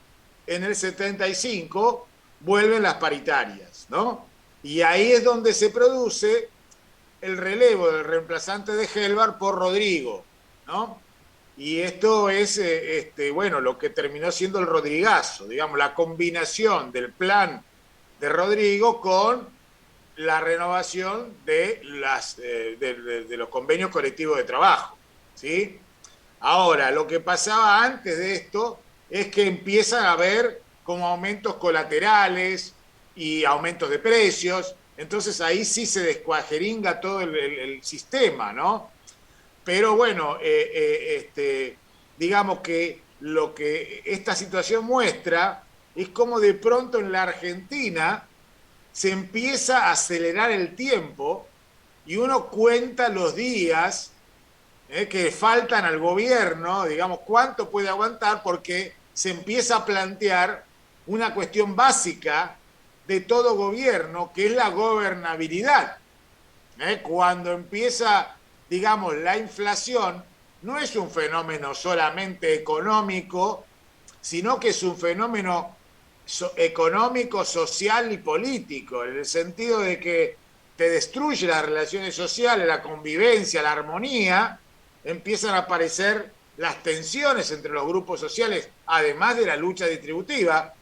en el 75 vuelven las paritarias, ¿no? Y ahí es donde se produce el relevo del reemplazante de Helvar por Rodrigo, ¿no? Y esto es, bueno, lo que terminó siendo el Rodrigazo, digamos, la combinación del plan de Rodrigo con la renovación de los convenios colectivos de trabajo, ¿sí? Ahora, lo que pasaba antes de esto es que empiezan a haber como aumentos colaterales y aumentos de precios, entonces ahí sí se descuajeringa todo el sistema, ¿no? Pero bueno, digamos que lo que esta situación muestra es cómo de pronto en la Argentina se empieza a acelerar el tiempo y uno cuenta los días que faltan al gobierno, digamos, cuánto puede aguantar, porque se empieza a plantear una cuestión básica de todo gobierno, que es la gobernabilidad. Cuando empieza, digamos, la inflación, no es un fenómeno solamente económico, sino que es un fenómeno económico, social y político, en el sentido de que te destruye las relaciones sociales, la convivencia, la armonía, empiezan a aparecer las tensiones entre los grupos sociales, además de la lucha distributiva,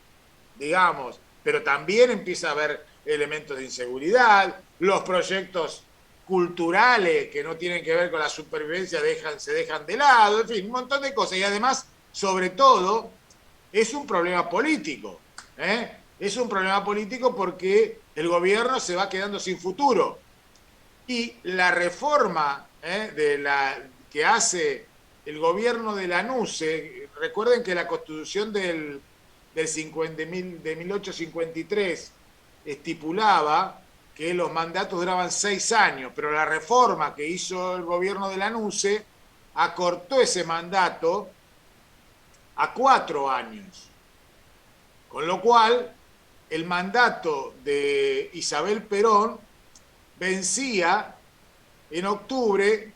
digamos, pero también empieza a haber elementos de inseguridad, los proyectos culturales que no tienen que ver con la supervivencia se dejan de lado, en fin, un montón de cosas. Y además, sobre todo, es un problema político. Es un problema político porque el gobierno se va quedando sin futuro. Y la reforma que hace el gobierno de Lanuse, recuerden que la constitución de 1853 estipulaba que los mandatos duraban 6 años, pero la reforma que hizo el gobierno de Lanuse acortó ese mandato a 4 años. Con lo cual, el mandato de Isabel Perón vencía en octubre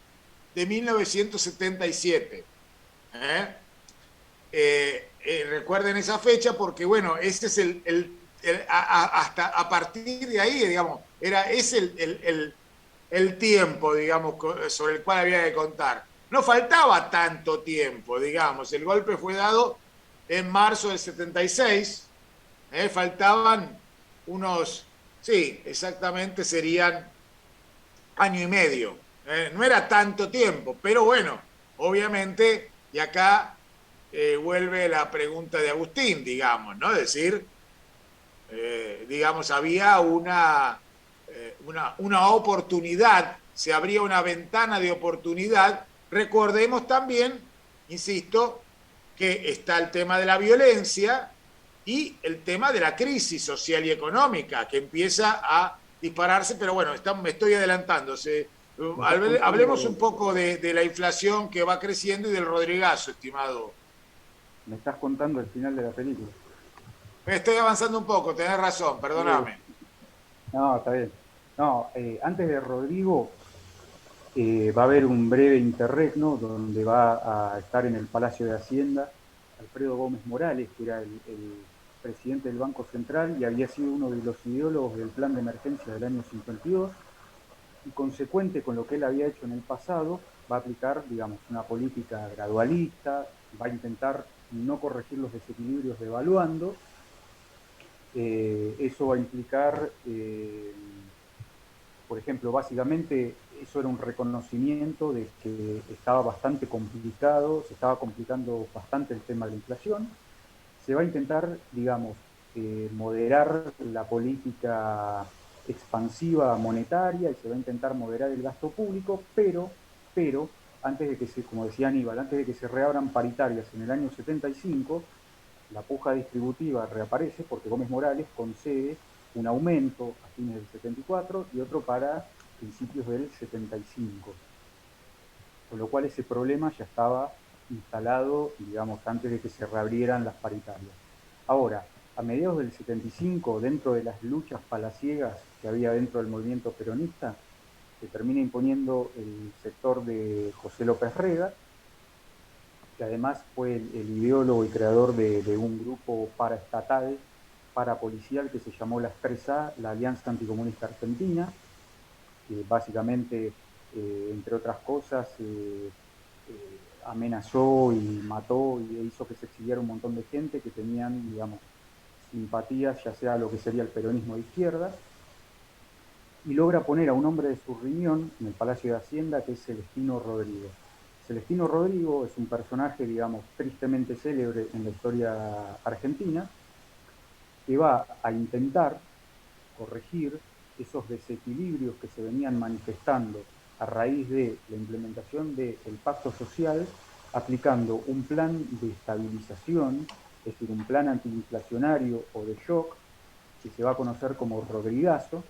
de 1977. recuerden esa fecha porque, bueno, ese es hasta a partir de ahí, digamos, es el tiempo, digamos, sobre el cual había que contar. No faltaba tanto tiempo, digamos. El golpe fue dado en marzo del 76. Faltaban unos, sí, exactamente serían año y medio. No era tanto tiempo, pero bueno, obviamente, y acá vuelve la pregunta de Agustín, digamos, ¿no? Es decir, digamos, había una oportunidad, se abría una ventana de oportunidad. Recordemos también, insisto, que está el tema de la violencia y el tema de la crisis social y económica que empieza a dispararse, pero bueno, me estoy adelantando. Me estás Hablemos contando, un poco de la inflación que va creciendo y del Rodrigazo, estimado. me estás contando el final de la película. Me estoy avanzando un poco, tenés razón, Sí. perdóname. No, está bien. No, antes de Rodrigo va a haber un breve interregno donde va a estar en el Palacio de Hacienda Alfredo Gómez Morales, que era el presidente del Banco Central y había sido uno de los ideólogos del plan de emergencia del año 52, y consecuente con lo que él había hecho en el pasado, va a aplicar, digamos, una política gradualista, va a intentar no corregir los desequilibrios devaluando. Eso va a implicar, por ejemplo, básicamente eso era un reconocimiento de que estaba bastante complicado, se estaba complicando bastante el tema de la inflación. Se va a intentar, digamos, moderar la política expansiva monetaria y se va a intentar moderar el gasto público, pero antes de que se, como decía Aníbal, antes de que se reabran paritarias en el año 75, la puja distributiva reaparece porque Gómez Morales concede un aumento a fines del 74 y otro para principios del 75. Con lo cual ese problema ya estaba instalado, digamos, antes de que se reabrieran las paritarias. Ahora, a mediados del 75, dentro de las luchas palaciegas que había dentro del movimiento peronista, se termina imponiendo el sector de José López Rega, que además fue el ideólogo y creador de un grupo paraestatal, parapolicial, que se llamó la 3A, la Alianza Anticomunista Argentina, que básicamente, entre otras cosas, amenazó y mató y hizo que se exiliara un montón de gente que tenían, digamos, simpatías, ya sea lo que sería el peronismo de izquierda, y logra poner a un hombre de su riñón en el Palacio de Hacienda, que es Celestino Rodrigo. Celestino Rodrigo es un personaje, digamos, tristemente célebre en la historia argentina, que va a intentar corregir esos desequilibrios que se venían manifestando a raíz de la implementación del pacto social, aplicando un plan de estabilización, es decir, un plan antiinflacionario o de shock, que se va a conocer como Rodrigazo,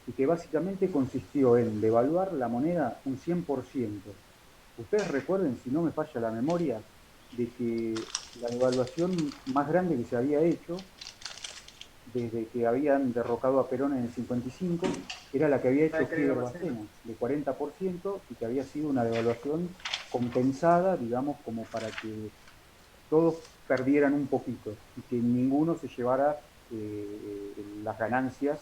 y que básicamente consistió en devaluar la moneda un 100%. Ustedes recuerden, si no me falla la memoria, de que la devaluación más grande que se había hecho desde que habían derrocado a Perón en el 55 era la que había hecho Fidel Bacena, de 40%, y que había sido una devaluación compensada, digamos, como para que todos perdieran un poquito y que ninguno se llevara las ganancias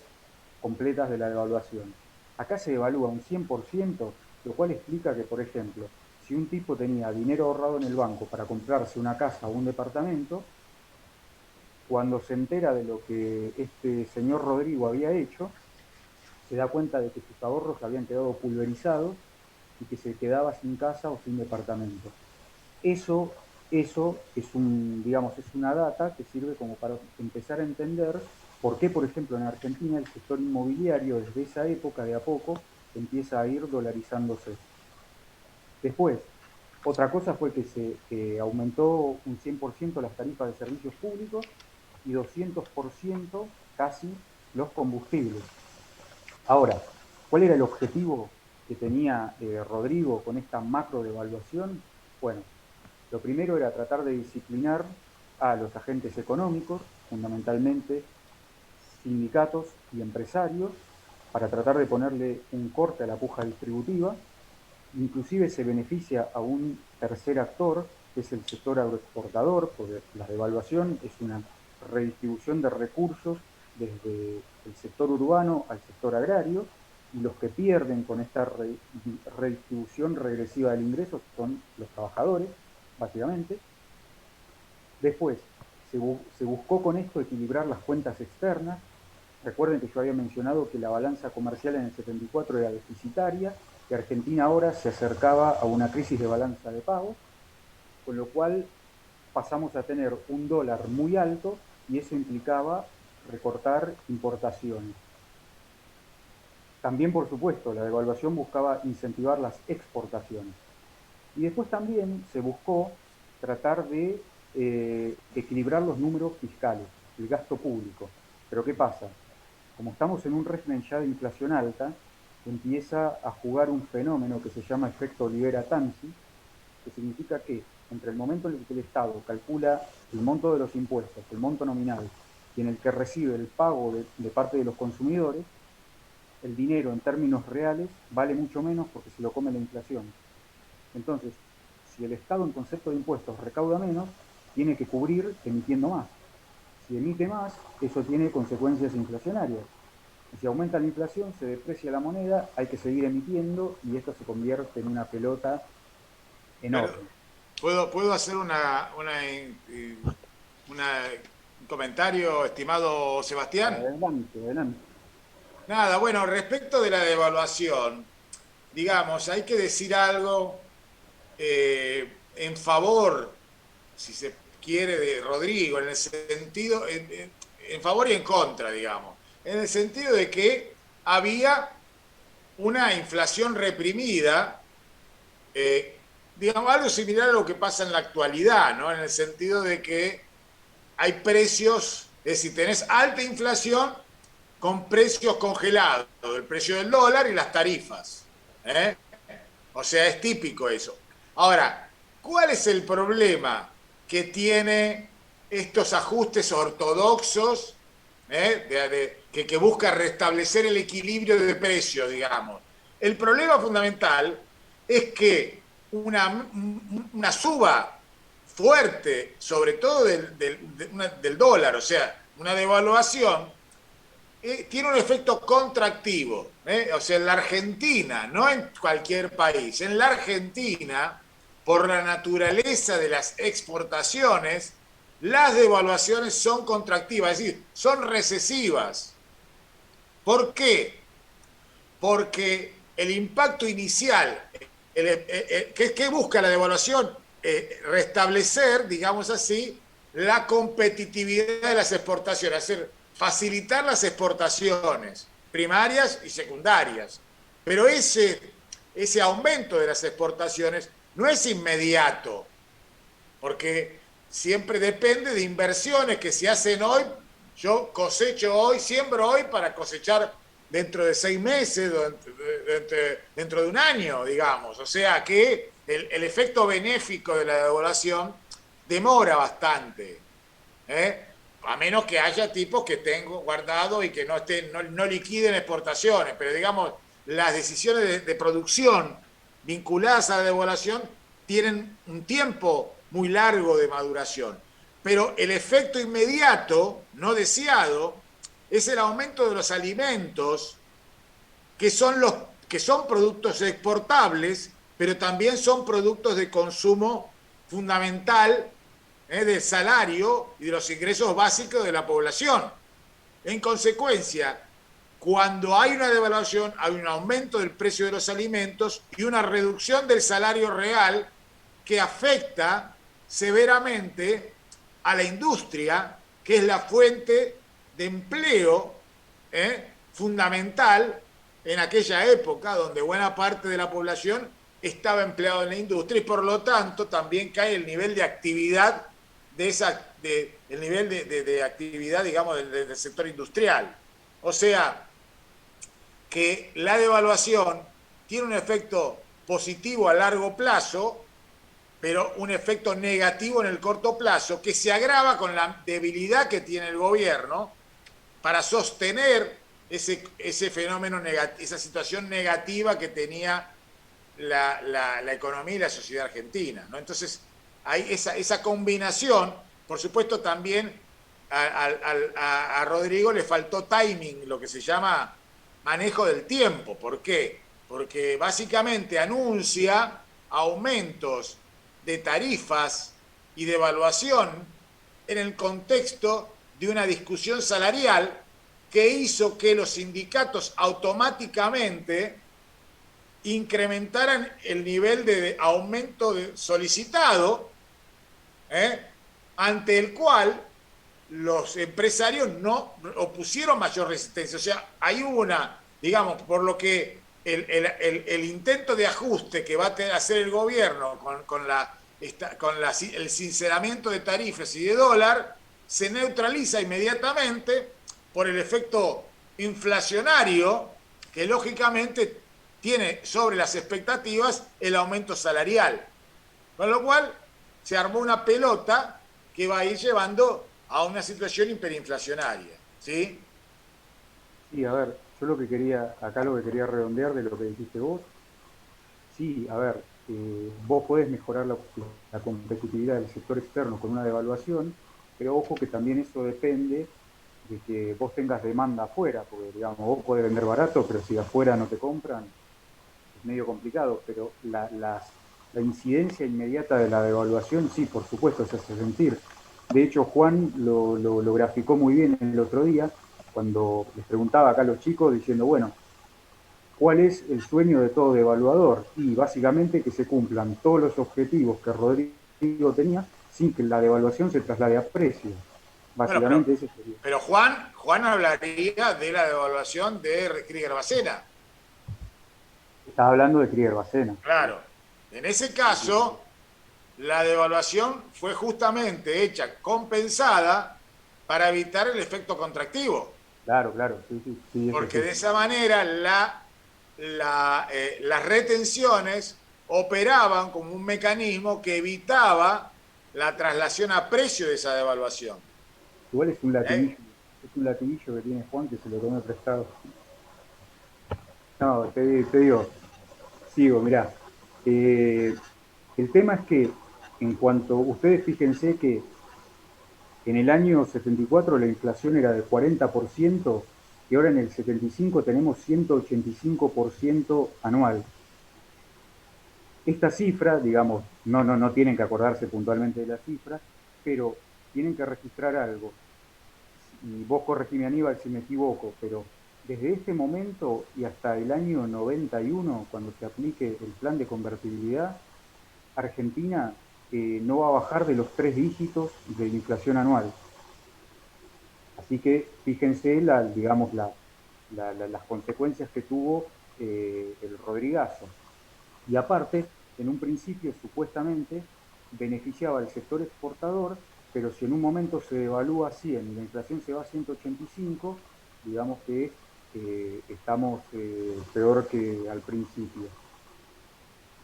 completas de la devaluación. Acá se devalúa un 100%, lo cual explica que, por ejemplo, si un tipo tenía dinero ahorrado en el banco para comprarse una casa o un departamento, cuando se entera de lo que este señor Rodrigo había hecho, se da cuenta de que sus ahorros habían quedado pulverizados y que se quedaba sin casa o sin departamento. Eso, eso es digamos, es una data que sirve como para empezar a entender por qué, por ejemplo, en Argentina el sector inmobiliario desde esa época de a poco empieza a ir dolarizándose. Después, otra cosa fue que se aumentó un 100% las tarifas de servicios públicos y 200% casi los combustibles. Ahora, ¿cuál era el objetivo que tenía Rodrigo con esta macro devaluación? Bueno, lo primero era tratar de disciplinar a los agentes económicos, fundamentalmente sindicatos y empresarios, para tratar de ponerle un corte a la puja distributiva. Inclusive se beneficia a un tercer actor, que es el sector agroexportador, porque la devaluación es una redistribución de recursos desde el sector urbano al sector agrario, y los que pierden con esta redistribución regresiva del ingreso son los trabajadores, básicamente. Después, se buscó con esto equilibrar las cuentas externas. Recuerden que yo había mencionado que la balanza comercial en el 74 era deficitaria, que Argentina ahora se acercaba a una crisis de balanza de pagos, con lo cual pasamos a tener un dólar muy alto y eso implicaba recortar importaciones. También, por supuesto, la devaluación buscaba incentivar las exportaciones. Y después también se buscó tratar de equilibrar los números fiscales, el gasto público. Pero ¿qué pasa? Como estamos en un régimen ya de inflación alta, empieza a jugar un fenómeno que se llama efecto Olivera-Tanzi, que significa que entre el momento en el que el Estado calcula el monto de los impuestos, el monto nominal, y en el que recibe el pago de parte de los consumidores, el dinero en términos reales vale mucho menos porque se lo come la inflación. Entonces, si el Estado en concepto de impuestos recauda menos, tiene que cubrir emitiendo más. Si emite más, eso tiene consecuencias inflacionarias. Y si aumenta la inflación, se deprecia la moneda, hay que seguir emitiendo y esto se convierte en una pelota enorme. ¿Puedo hacer un comentario, estimado Sebastián? Adelante, adelante. Nada, bueno, respecto de la devaluación, digamos, hay que decir algo en favor, si se quiere, de Rodrigo, en el sentido, en favor y en contra, digamos, en el sentido de que había una inflación reprimida, digamos, algo similar a lo que pasa en la actualidad, ¿no? En el sentido de que hay precios, es decir, tenés alta inflación con precios congelados, el precio del dólar y las tarifas, ¿eh? O sea, es típico eso. Ahora, ¿cuál es el problema que tiene estos ajustes ortodoxos, que busca restablecer el equilibrio de precios, digamos? El problema fundamental es que una suba fuerte, sobre todo del dólar, o sea, una devaluación, tiene un efecto contractivo. O sea, en la Argentina, no en cualquier país, en la Argentina, por la naturaleza de las exportaciones, las devaluaciones son contractivas, es decir, son recesivas. ¿Por qué? Porque el impacto inicial, ¿qué busca la devaluación? Restablecer, digamos así, la competitividad de las exportaciones, es decir, facilitar las exportaciones primarias y secundarias. Pero ese aumento de las exportaciones no es inmediato, porque siempre depende de inversiones que se hacen hoy. Yo cosecho hoy, siembro hoy para cosechar dentro de 6 meses, dentro de un año, digamos. O sea que el efecto benéfico de la devaluación demora bastante, a menos que haya tipos que tengo guardado y que no liquiden exportaciones, pero digamos, las decisiones de producción vinculadas a la devaluación tienen un tiempo muy largo de maduración. Pero el efecto inmediato, no deseado, es el aumento de los alimentos, que son productos exportables, pero también son productos de consumo fundamental, del salario y de los ingresos básicos de la población. En consecuencia, cuando hay una devaluación, hay un aumento del precio de los alimentos y una reducción del salario real que afecta severamente a la industria, que es la fuente de empleo fundamental en aquella época donde buena parte de la población estaba empleada en la industria, y por lo tanto también cae el nivel de actividad el nivel de actividad, digamos, del sector industrial. O sea, que la devaluación tiene un efecto positivo a largo plazo, pero un efecto negativo en el corto plazo, que se agrava con la debilidad que tiene el gobierno para sostener ese fenómeno negativo, esa situación negativa que tenía la economía y la sociedad argentina, ¿no? Entonces, hay esa combinación. Por supuesto, también a Rodrigo le faltó timing, lo que se llama manejo del tiempo. ¿Por qué? Porque básicamente anuncia aumentos de tarifas y de evaluación en el contexto de una discusión salarial que hizo que los sindicatos automáticamente incrementaran el nivel de aumento solicitado, ante el cual los empresarios no opusieron mayor resistencia. O sea, hay una, digamos, por lo que el intento de ajuste que va a hacer el gobierno con el sinceramiento de tarifas y de dólar se neutraliza inmediatamente por el efecto inflacionario que lógicamente tiene sobre las expectativas el aumento salarial. Con lo cual se armó una pelota que va a ir llevando a una situación hiperinflacionaria, ¿sí? Sí, a ver, yo lo que quería redondear de lo que dijiste vos, sí, a ver, vos podés mejorar la competitividad del sector externo con una devaluación, pero ojo que también eso depende de que vos tengas demanda afuera, porque digamos, vos podés vender barato, pero si afuera no te compran, es medio complicado, pero la incidencia inmediata de la devaluación, sí, por supuesto, se hace sentir. De hecho, Juan lo graficó muy bien el otro día, cuando les preguntaba acá a los chicos, diciendo, bueno, ¿cuál es el sueño de todo devaluador? Y básicamente que se cumplan todos los objetivos que Rodrigo tenía sin que la devaluación se traslade a precio. Bueno, Básicamente eso sería. pero Juan hablaría de la devaluación de Krieger Bacena. Estás hablando de Krieger Bacena. Claro. En ese caso, la devaluación fue justamente hecha, compensada, para evitar el efecto contractivo. Claro, sí. Porque de esa manera las retenciones operaban como un mecanismo que evitaba la traslación a precio de esa devaluación. Igual es un latiguillo que tiene Juan que se lo tomé prestado. No, te digo, sigo, mirá. El tema es que en cuanto, ustedes fíjense que en el año 74 la inflación era del 40% y ahora en el 75 tenemos 185% anual. Esta cifra, digamos, no tienen que acordarse puntualmente de la cifra, pero tienen que registrar algo. Y vos corregime, Aníbal, si me equivoco, pero desde este momento y hasta el año 91, cuando se aplique el plan de convertibilidad, Argentina no va a bajar de los 3 dígitos de la inflación anual. Así que fíjense las consecuencias que tuvo el Rodrigazo. Y aparte, en un principio supuestamente beneficiaba al sector exportador, pero si en un momento se devalúa a 100 y la inflación se va a 185, digamos que estamos peor que al principio.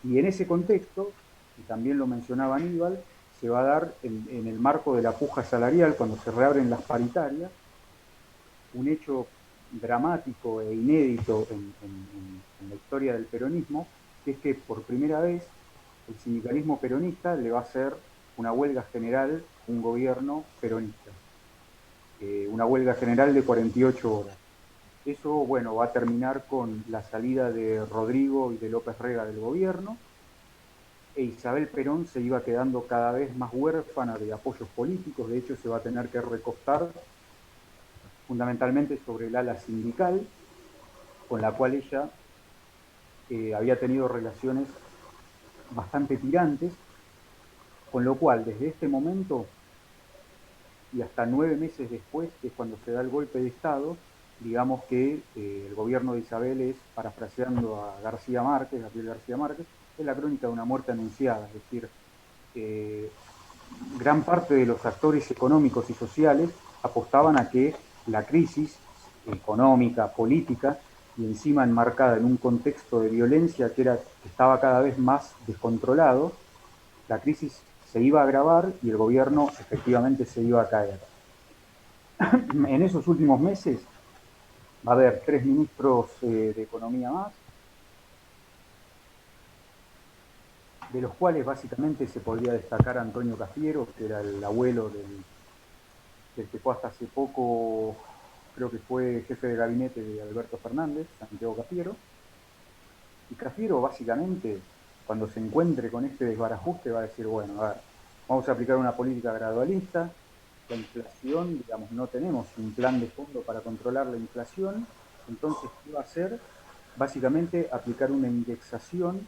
Y en ese contexto, y también lo mencionaba Aníbal, se va a dar en el marco de la puja salarial, cuando se reabren las paritarias, un hecho dramático e inédito en la historia del peronismo, que es que por primera vez el sindicalismo peronista le va a hacer una huelga general a un gobierno peronista. Una huelga general de 48 horas. Eso, bueno, va a terminar con la salida de Rodrigo y de López Rega del gobierno, e Isabel Perón se iba quedando cada vez más huérfana de apoyos políticos. De hecho, se va a tener que recostar fundamentalmente sobre el ala sindical, con la cual ella había tenido relaciones bastante tirantes, con lo cual desde este momento y hasta 9 meses después, que es cuando se da el golpe de Estado, digamos que el gobierno de Isabel es, parafraseando a Gabriel García Márquez, es la crónica de una muerte anunciada, es decir, gran parte de los actores económicos y sociales apostaban a que la crisis económica, política, y encima enmarcada en un contexto de violencia que estaba cada vez más descontrolado, la crisis se iba a agravar y el gobierno efectivamente se iba a caer. En esos últimos meses va a haber 3 ministros de Economía más. de los cuales básicamente se podría destacar a Antonio Cafiero, que era el abuelo del que fue hasta hace poco, creo que fue jefe de gabinete de Alberto Fernández, Santiago Cafiero. Y Cafiero básicamente, cuando se encuentre con este desbarajuste, va a decir, bueno, a ver, vamos a aplicar una política gradualista, la inflación, digamos, no tenemos un plan de fondo para controlar la inflación, entonces, ¿qué va a hacer? Básicamente aplicar una indexación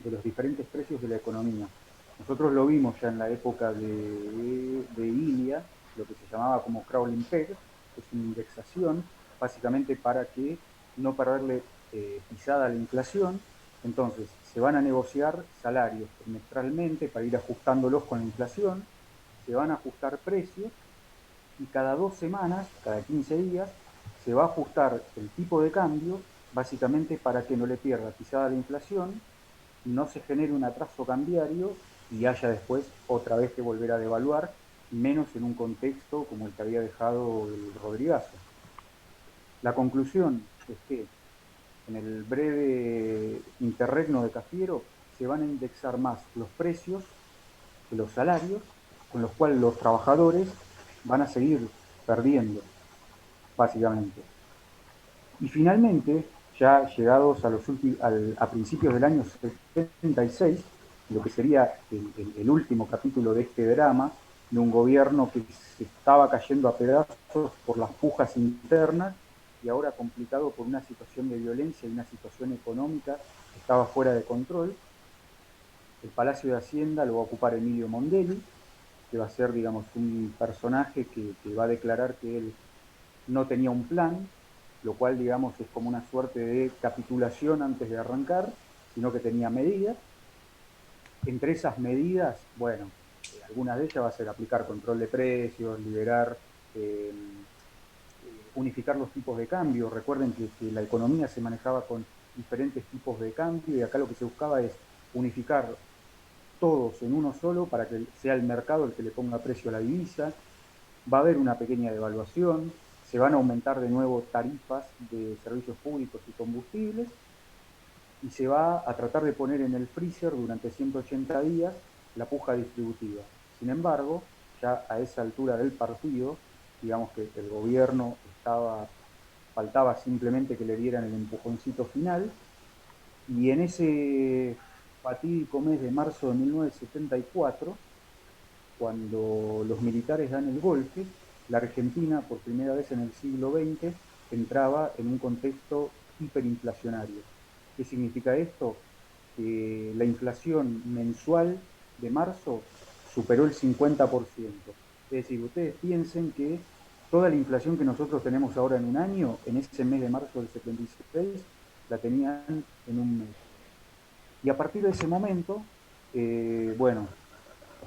de los diferentes precios de la economía. Nosotros lo vimos ya en la época de Ilia, lo que se llamaba como crawling peg, que es una indexación, básicamente para que no perderle pisada a la inflación. Entonces, se van a negociar salarios trimestralmente para ir ajustándolos con la inflación, se van a ajustar precios y cada 2 semanas, cada 15 días, se va a ajustar el tipo de cambio, básicamente para que no le pierda pisada la inflación, no se genere un atraso cambiario y haya después otra vez que volver a devaluar, menos en un contexto como el que había dejado el Rodrigazo. La conclusión es que en el breve interregno de Cafiero se van a indexar más los precios que los salarios, con los cuales los trabajadores van a seguir perdiendo, básicamente. Y finalmente, ya llegados a principios del año 76, lo que sería el último capítulo de este drama, de un gobierno que se estaba cayendo a pedazos por las pujas internas y ahora complicado por una situación de violencia y una situación económica que estaba fuera de control. El Palacio de Hacienda lo va a ocupar Emilio Mondelli, que va a ser, digamos, un personaje que va a declarar que él no tenía un plan, lo cual, digamos, es como una suerte de capitulación antes de arrancar, sino que tenía medidas. Entre esas medidas, bueno, algunas de ellas va a ser aplicar control de precios, liberar, unificar los tipos de cambio. Recuerden que la economía se manejaba con diferentes tipos de cambio y acá lo que se buscaba es unificar todos en uno solo para que sea el mercado el que le ponga precio a la divisa. Va a haber una pequeña devaluación, se van a aumentar de nuevo tarifas de servicios públicos y combustibles y se va a tratar de poner en el freezer durante 180 días la puja distributiva. Sin embargo, ya a esa altura del partido, digamos que el gobierno faltaba simplemente que le dieran el empujoncito final, y en ese fatídico mes de marzo de 1974, cuando los militares dan el golpe, la Argentina, por primera vez en el siglo XX, entraba en un contexto hiperinflacionario. ¿Qué significa esto? Que la inflación mensual de marzo superó el 50%. Es decir, ustedes piensen que toda la inflación que nosotros tenemos ahora en un año, en ese mes de marzo del 76, la tenían en un mes. Y a partir de ese momento, bueno,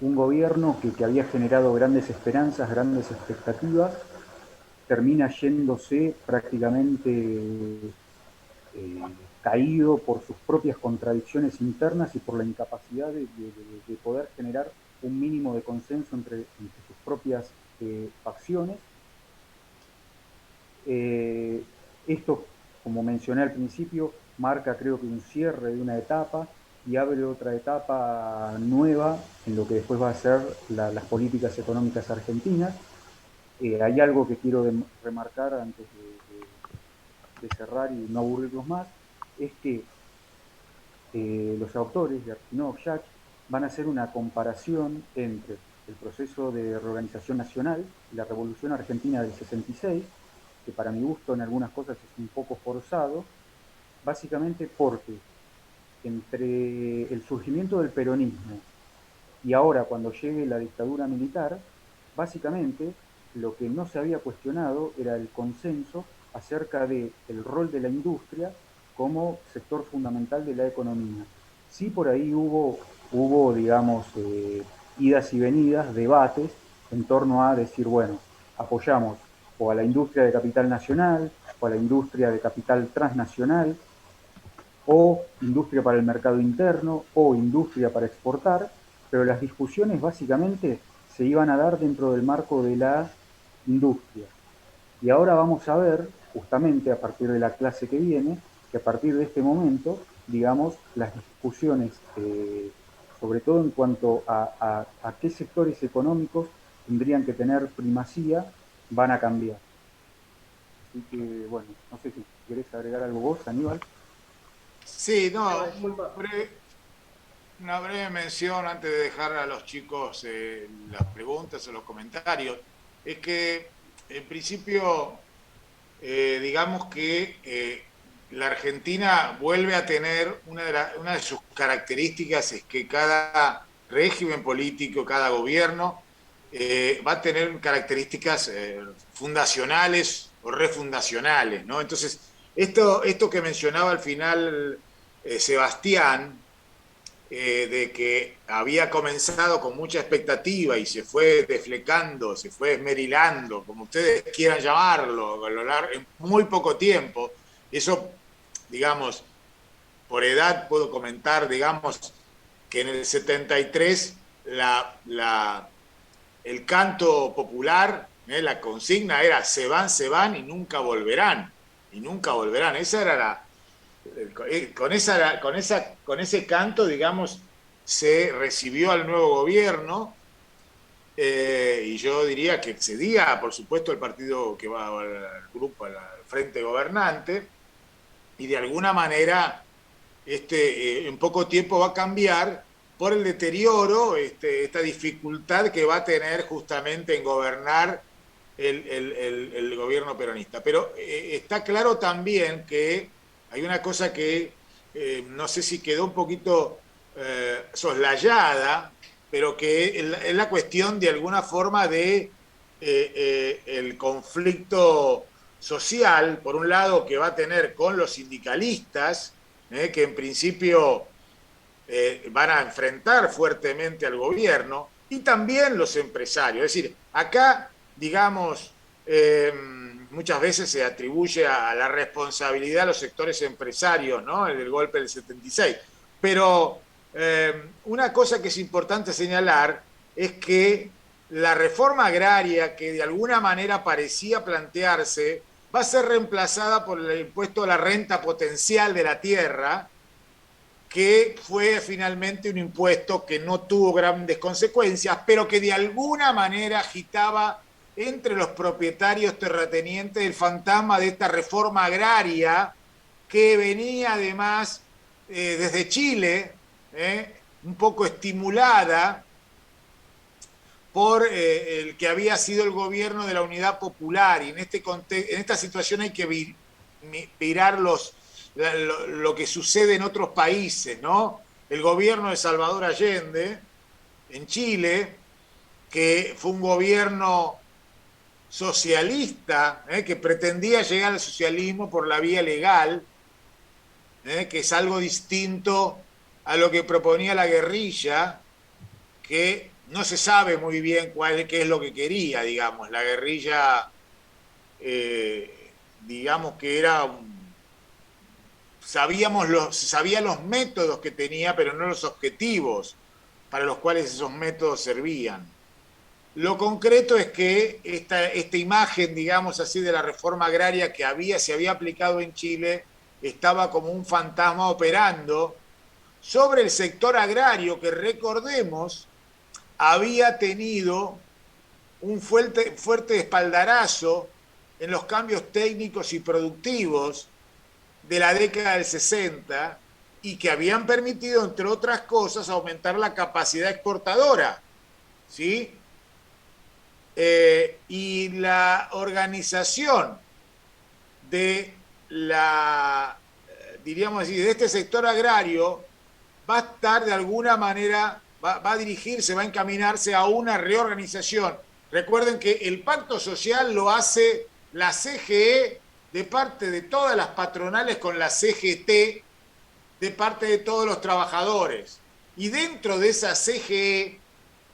un gobierno que había generado grandes esperanzas, grandes expectativas, termina yéndose prácticamente caído por sus propias contradicciones internas y por la incapacidad de poder generar un mínimo de consenso entre sus propias facciones. Esto, como mencioné al principio, marca creo que un cierre de una etapa y abre otra etapa nueva en lo que después va a ser las políticas económicas argentinas. Hay algo que quiero remarcar antes de cerrar y no aburrirlos más, es que los autores de Arquinov Jach van a hacer una comparación entre el proceso de reorganización nacional y la Revolución Argentina del 66, que para mi gusto en algunas cosas es un poco forzado, básicamente porque entre el surgimiento del peronismo y ahora cuando llegue la dictadura militar, básicamente lo que no se había cuestionado era el consenso acerca del rol de la industria como sector fundamental de la economía. Sí, por ahí hubo digamos, idas y venidas, debates en torno a decir, bueno, apoyamos o a la industria de capital nacional o a la industria de capital transnacional, o industria para el mercado interno, o industria para exportar, pero las discusiones básicamente se iban a dar dentro del marco de la industria. Y ahora vamos a ver, justamente a partir de la clase que viene, que a partir de este momento, digamos, las discusiones sobre todo en cuanto a qué sectores económicos tendrían que tener primacía, van a cambiar. Así que, bueno, no sé si querés agregar algo vos, Aníbal. Sí, No, no, disculpa. una breve mención antes de dejar a los chicos las preguntas o los comentarios. Es que, en principio, digamos que la Argentina vuelve a tener una de sus características es que cada régimen político, cada gobierno va a tener características fundacionales o refundacionales, ¿no? Entonces, esto que mencionaba al final Sebastián, de que había comenzado con mucha expectativa y se fue desflecando, se fue esmerilando, como ustedes quieran llamarlo, en muy poco tiempo. Eso, digamos, por edad puedo comentar, digamos, que en el 73 el canto popular, la consigna era se van y nunca volverán. Y nunca volverán. Esa era con ese canto, digamos, se recibió al nuevo gobierno y yo diría que excedía, por supuesto, el partido que va al grupo, al frente gobernante, y de alguna manera en poco tiempo va a cambiar por el deterioro, esta dificultad que va a tener justamente en gobernar el gobierno peronista. Pero está claro también que hay una cosa que no sé si quedó un poquito soslayada, pero que es la cuestión de alguna forma de el conflicto social, por un lado, que va a tener con los sindicalistas, que en principio van a enfrentar fuertemente al gobierno, y también los empresarios. Es decir, acá, digamos, muchas veces se atribuye a la responsabilidad a los sectores empresarios, ¿no? El golpe del 76. Pero una cosa que es importante señalar es que la reforma agraria que de alguna manera parecía plantearse va a ser reemplazada por el impuesto a la renta potencial de la tierra, que fue finalmente un impuesto que no tuvo grandes consecuencias, pero que de alguna manera agitaba entre los propietarios terratenientes el fantasma de esta reforma agraria que venía además desde Chile, un poco estimulada por el que había sido el gobierno de la Unidad Popular. Y en esta situación hay que mirar lo que sucede en otros países, ¿no? El gobierno de Salvador Allende en Chile, que fue un gobierno socialista, que pretendía llegar al socialismo por la vía legal, que es algo distinto a lo que proponía la guerrilla, que no se sabe muy bien qué es lo que quería, digamos. La guerrilla, digamos que era sabía los métodos que tenía, pero no los objetivos para los cuales esos métodos servían. Lo concreto es que esta imagen, digamos así, de la reforma agraria que se había aplicado en Chile estaba como un fantasma operando sobre el sector agrario que, recordemos, había tenido un fuerte espaldarazo en los cambios técnicos y productivos de la década del 60 y que habían permitido, entre otras cosas, aumentar la capacidad exportadora, ¿sí? Y la organización de diríamos así, de este sector agrario va a estar de alguna manera, va a dirigirse, va a encaminarse a una reorganización. Recuerden que el pacto social lo hace la CGE de parte de todas las patronales con la CGT de parte de todos los trabajadores. Y dentro de esa CGE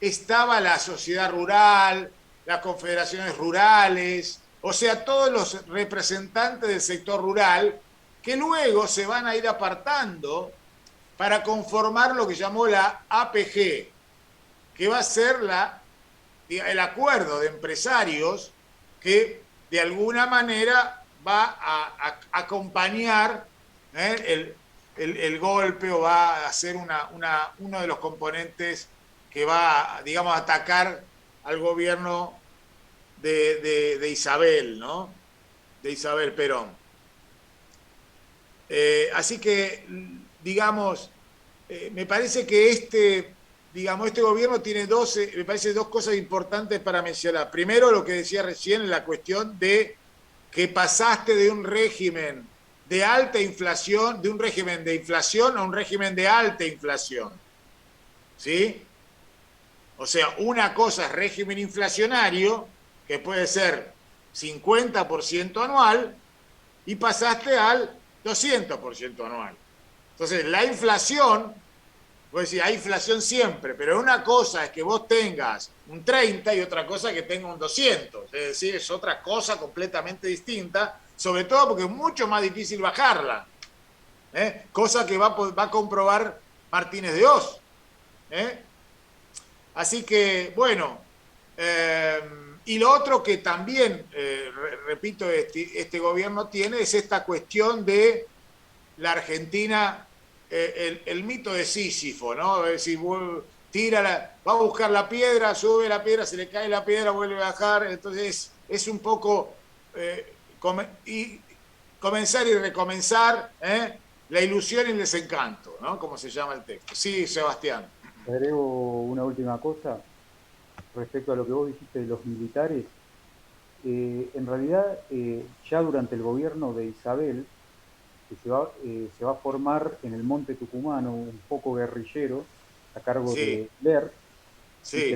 estaba la sociedad rural, las confederaciones rurales, o sea, todos los representantes del sector rural que luego se van a ir apartando para conformar lo que llamó la APG, que va a ser el acuerdo de empresarios que de alguna manera va a acompañar el golpe o va a ser uno de los componentes que va, digamos, a atacar al gobierno de Isabel, ¿no? De Isabel Perón. Así que, digamos, me parece que este gobierno tiene me parece dos cosas importantes para mencionar. Primero, lo que decía recién, la cuestión de que pasaste de un régimen de alta inflación, de un régimen de inflación a un régimen de alta inflación. ¿Sí? O sea, una cosa es régimen inflacionario, que puede ser 50% anual, y pasaste al 200% anual. Entonces, la inflación, pues decir, hay inflación siempre, pero una cosa es que vos tengas un 30 y otra cosa es que tenga un 200. Es decir, es otra cosa completamente distinta, sobre todo porque es mucho más difícil bajarla. Cosa que va a comprobar Martínez de Oz. Así que, bueno, y lo otro que también, repito, este gobierno tiene es esta cuestión de la Argentina, el mito de Sísifo, ¿no? Es decir, va a buscar la piedra, sube la piedra, se le cae la piedra, vuelve a bajar. Entonces, es un poco comenzar y recomenzar, la ilusión y el desencanto, ¿no? Como se llama el texto. Sí, Sebastián. Agrego una última cosa respecto a lo que vos dijiste de los militares. En realidad, ya durante el gobierno de Isabel, que se va a formar en el Monte Tucumano un poco guerrillero a cargo Sí, de Ler, y que sí.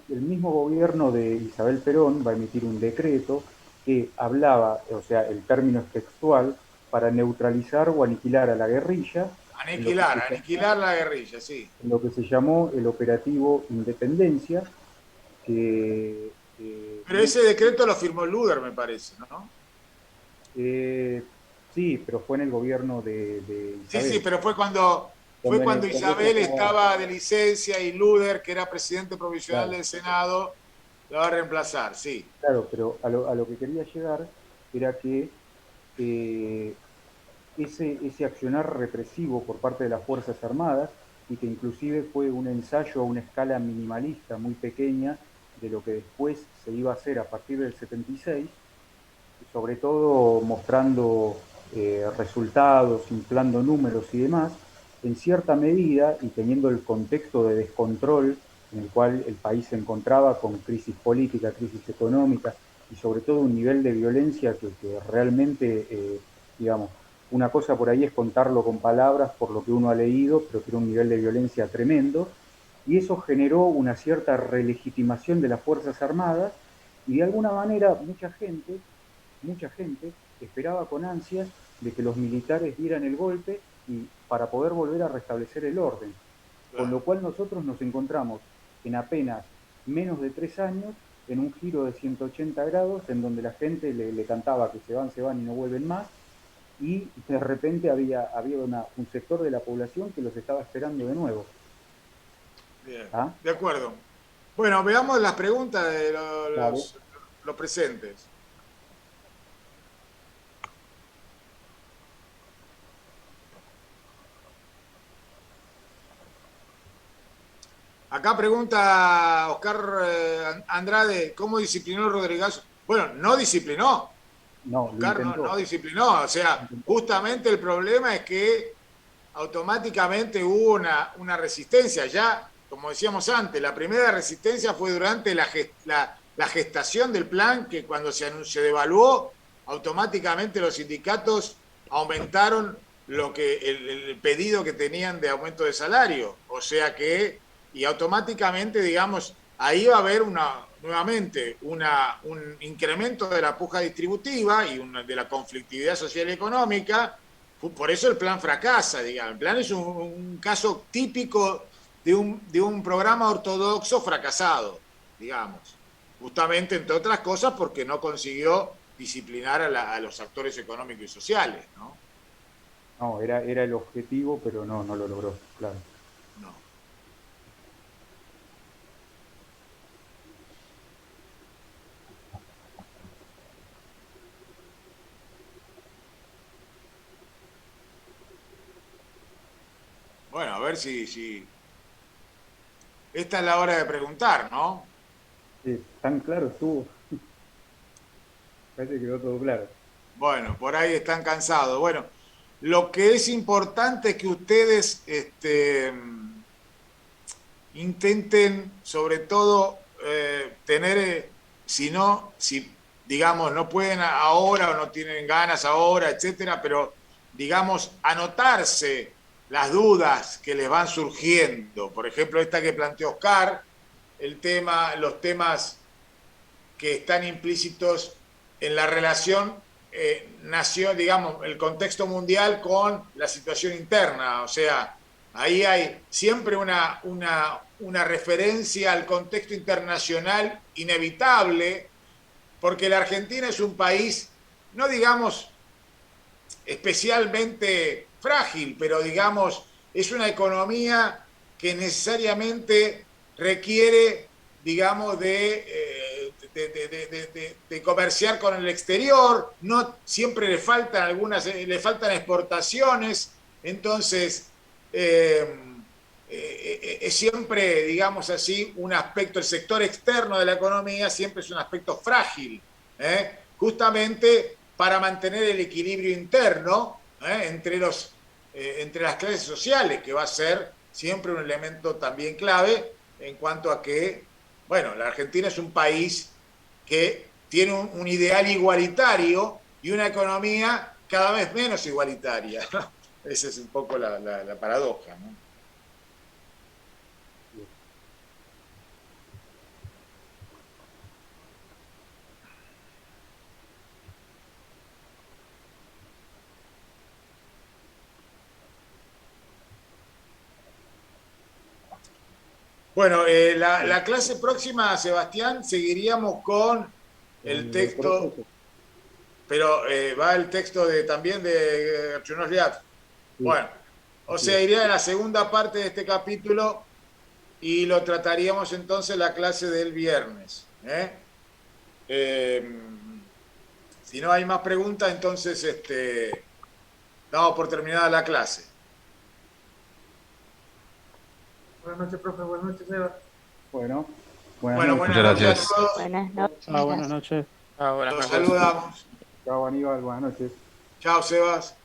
el mismo gobierno de Isabel Perón va a emitir un decreto que hablaba, o sea, el término es textual, para neutralizar o aniquilar a la guerrilla Aniquilar la guerrilla, sí. en lo que se llamó el operativo Independencia, que Pero ese decreto lo firmó Luder, me parece, ¿no? eh, sí, pero fue en el gobierno de Sí, sí, Isabel, pero fue cuando en cuando el Congreso Isabel estaba, estaba de licencia y Luder, que era presidente provisional claro, del Senado, lo va a reemplazar, sí. claro, pero a lo que quería llegar era que eh, ese accionar represivo por parte de las Fuerzas Armadas, y que inclusive fue un ensayo a una escala minimalista muy pequeña de lo que después se iba a hacer a partir del 76, sobre todo mostrando resultados, inflando números y demás, en cierta medida y teniendo el contexto de descontrol en el cual el país se encontraba con crisis política, crisis económica y sobre todo un nivel de violencia que realmente, digamos, una cosa por ahí es contarlo con palabras por lo que uno ha leído, pero que era un nivel de violencia tremendo, y eso generó una cierta relegitimación de las Fuerzas Armadas, y de alguna manera mucha gente esperaba con ansias de que los militares dieran el golpe y para poder volver a restablecer el orden. Con Claro. lo cual nosotros nos encontramos en apenas menos de 3 años en un giro de 180 grados en donde la gente le cantaba que se van y no vuelven más, y de repente había un sector de la población que los estaba esperando de nuevo. Bien, ¿Ah? de acuerdo. Bueno, veamos las preguntas de Dale. los presentes. Acá pregunta Oscar Andrade, ¿cómo disciplinó Rodrigazo? Bueno, no disciplinó. No, lo Oscar no intentó. disciplinó. O Lo sea, intentó. justamente el problema es que automáticamente hubo una resistencia. Ya, como decíamos antes, la primera resistencia fue durante la gestación del plan, que cuando se devaluó, automáticamente los sindicatos aumentaron el pedido que tenían de aumento de salario. O sea que, y automáticamente, digamos, ahí va a haber nuevamente un incremento de la puja distributiva y de la conflictividad social y económica. Por eso el plan fracasa, digamos. El plan es un caso típico de un programa ortodoxo fracasado, digamos. Justamente, entre otras cosas, porque no consiguió disciplinar a los actores económicos y sociales, ¿no? No, era el objetivo, pero no lo logró, claro. No. ver si... Esta es la hora de preguntar, ¿no? Tan claro estuvo. Parece que quedó todo claro. Bueno, por ahí están cansados. Bueno, lo que es importante es que ustedes intenten, sobre todo, tener, si digamos, no pueden ahora o no tienen ganas ahora, etcétera, pero, digamos, anotarse las dudas que les van surgiendo. Por ejemplo, esta que planteó Oscar, los temas que están implícitos en la relación nación, digamos, el contexto mundial con la situación interna. O sea, ahí hay siempre una referencia al contexto internacional inevitable, porque la Argentina es un país, no digamos especialmente frágil, pero digamos, es una economía que necesariamente requiere, digamos, de comerciar con el exterior, no siempre le faltan exportaciones, entonces es siempre, digamos así, un aspecto, el sector externo de la economía siempre es un aspecto frágil, justamente para mantener el equilibrio interno entre las clases sociales, que va a ser siempre un elemento también clave en cuanto a que, bueno, la Argentina es un país que tiene un ideal igualitario y una economía cada vez menos igualitaria, ¿no? Esa es un poco la paradoja, ¿no? Bueno, la clase próxima, Sebastián, seguiríamos con el texto, pero va el texto también de Archunos Liat. Bueno, o sea, iría a la segunda parte de este capítulo y lo trataríamos entonces la clase del viernes. Si no hay más preguntas, entonces damos por terminada la clase. Buenas noches, profe. Buenas noches, Eva. Bueno, Bueno, noches. buenas noches a todos. Buenas noches. Chao, buenas noches. Los saludamos. Chao, Aníbal, buenas noches. Chao, Sebas.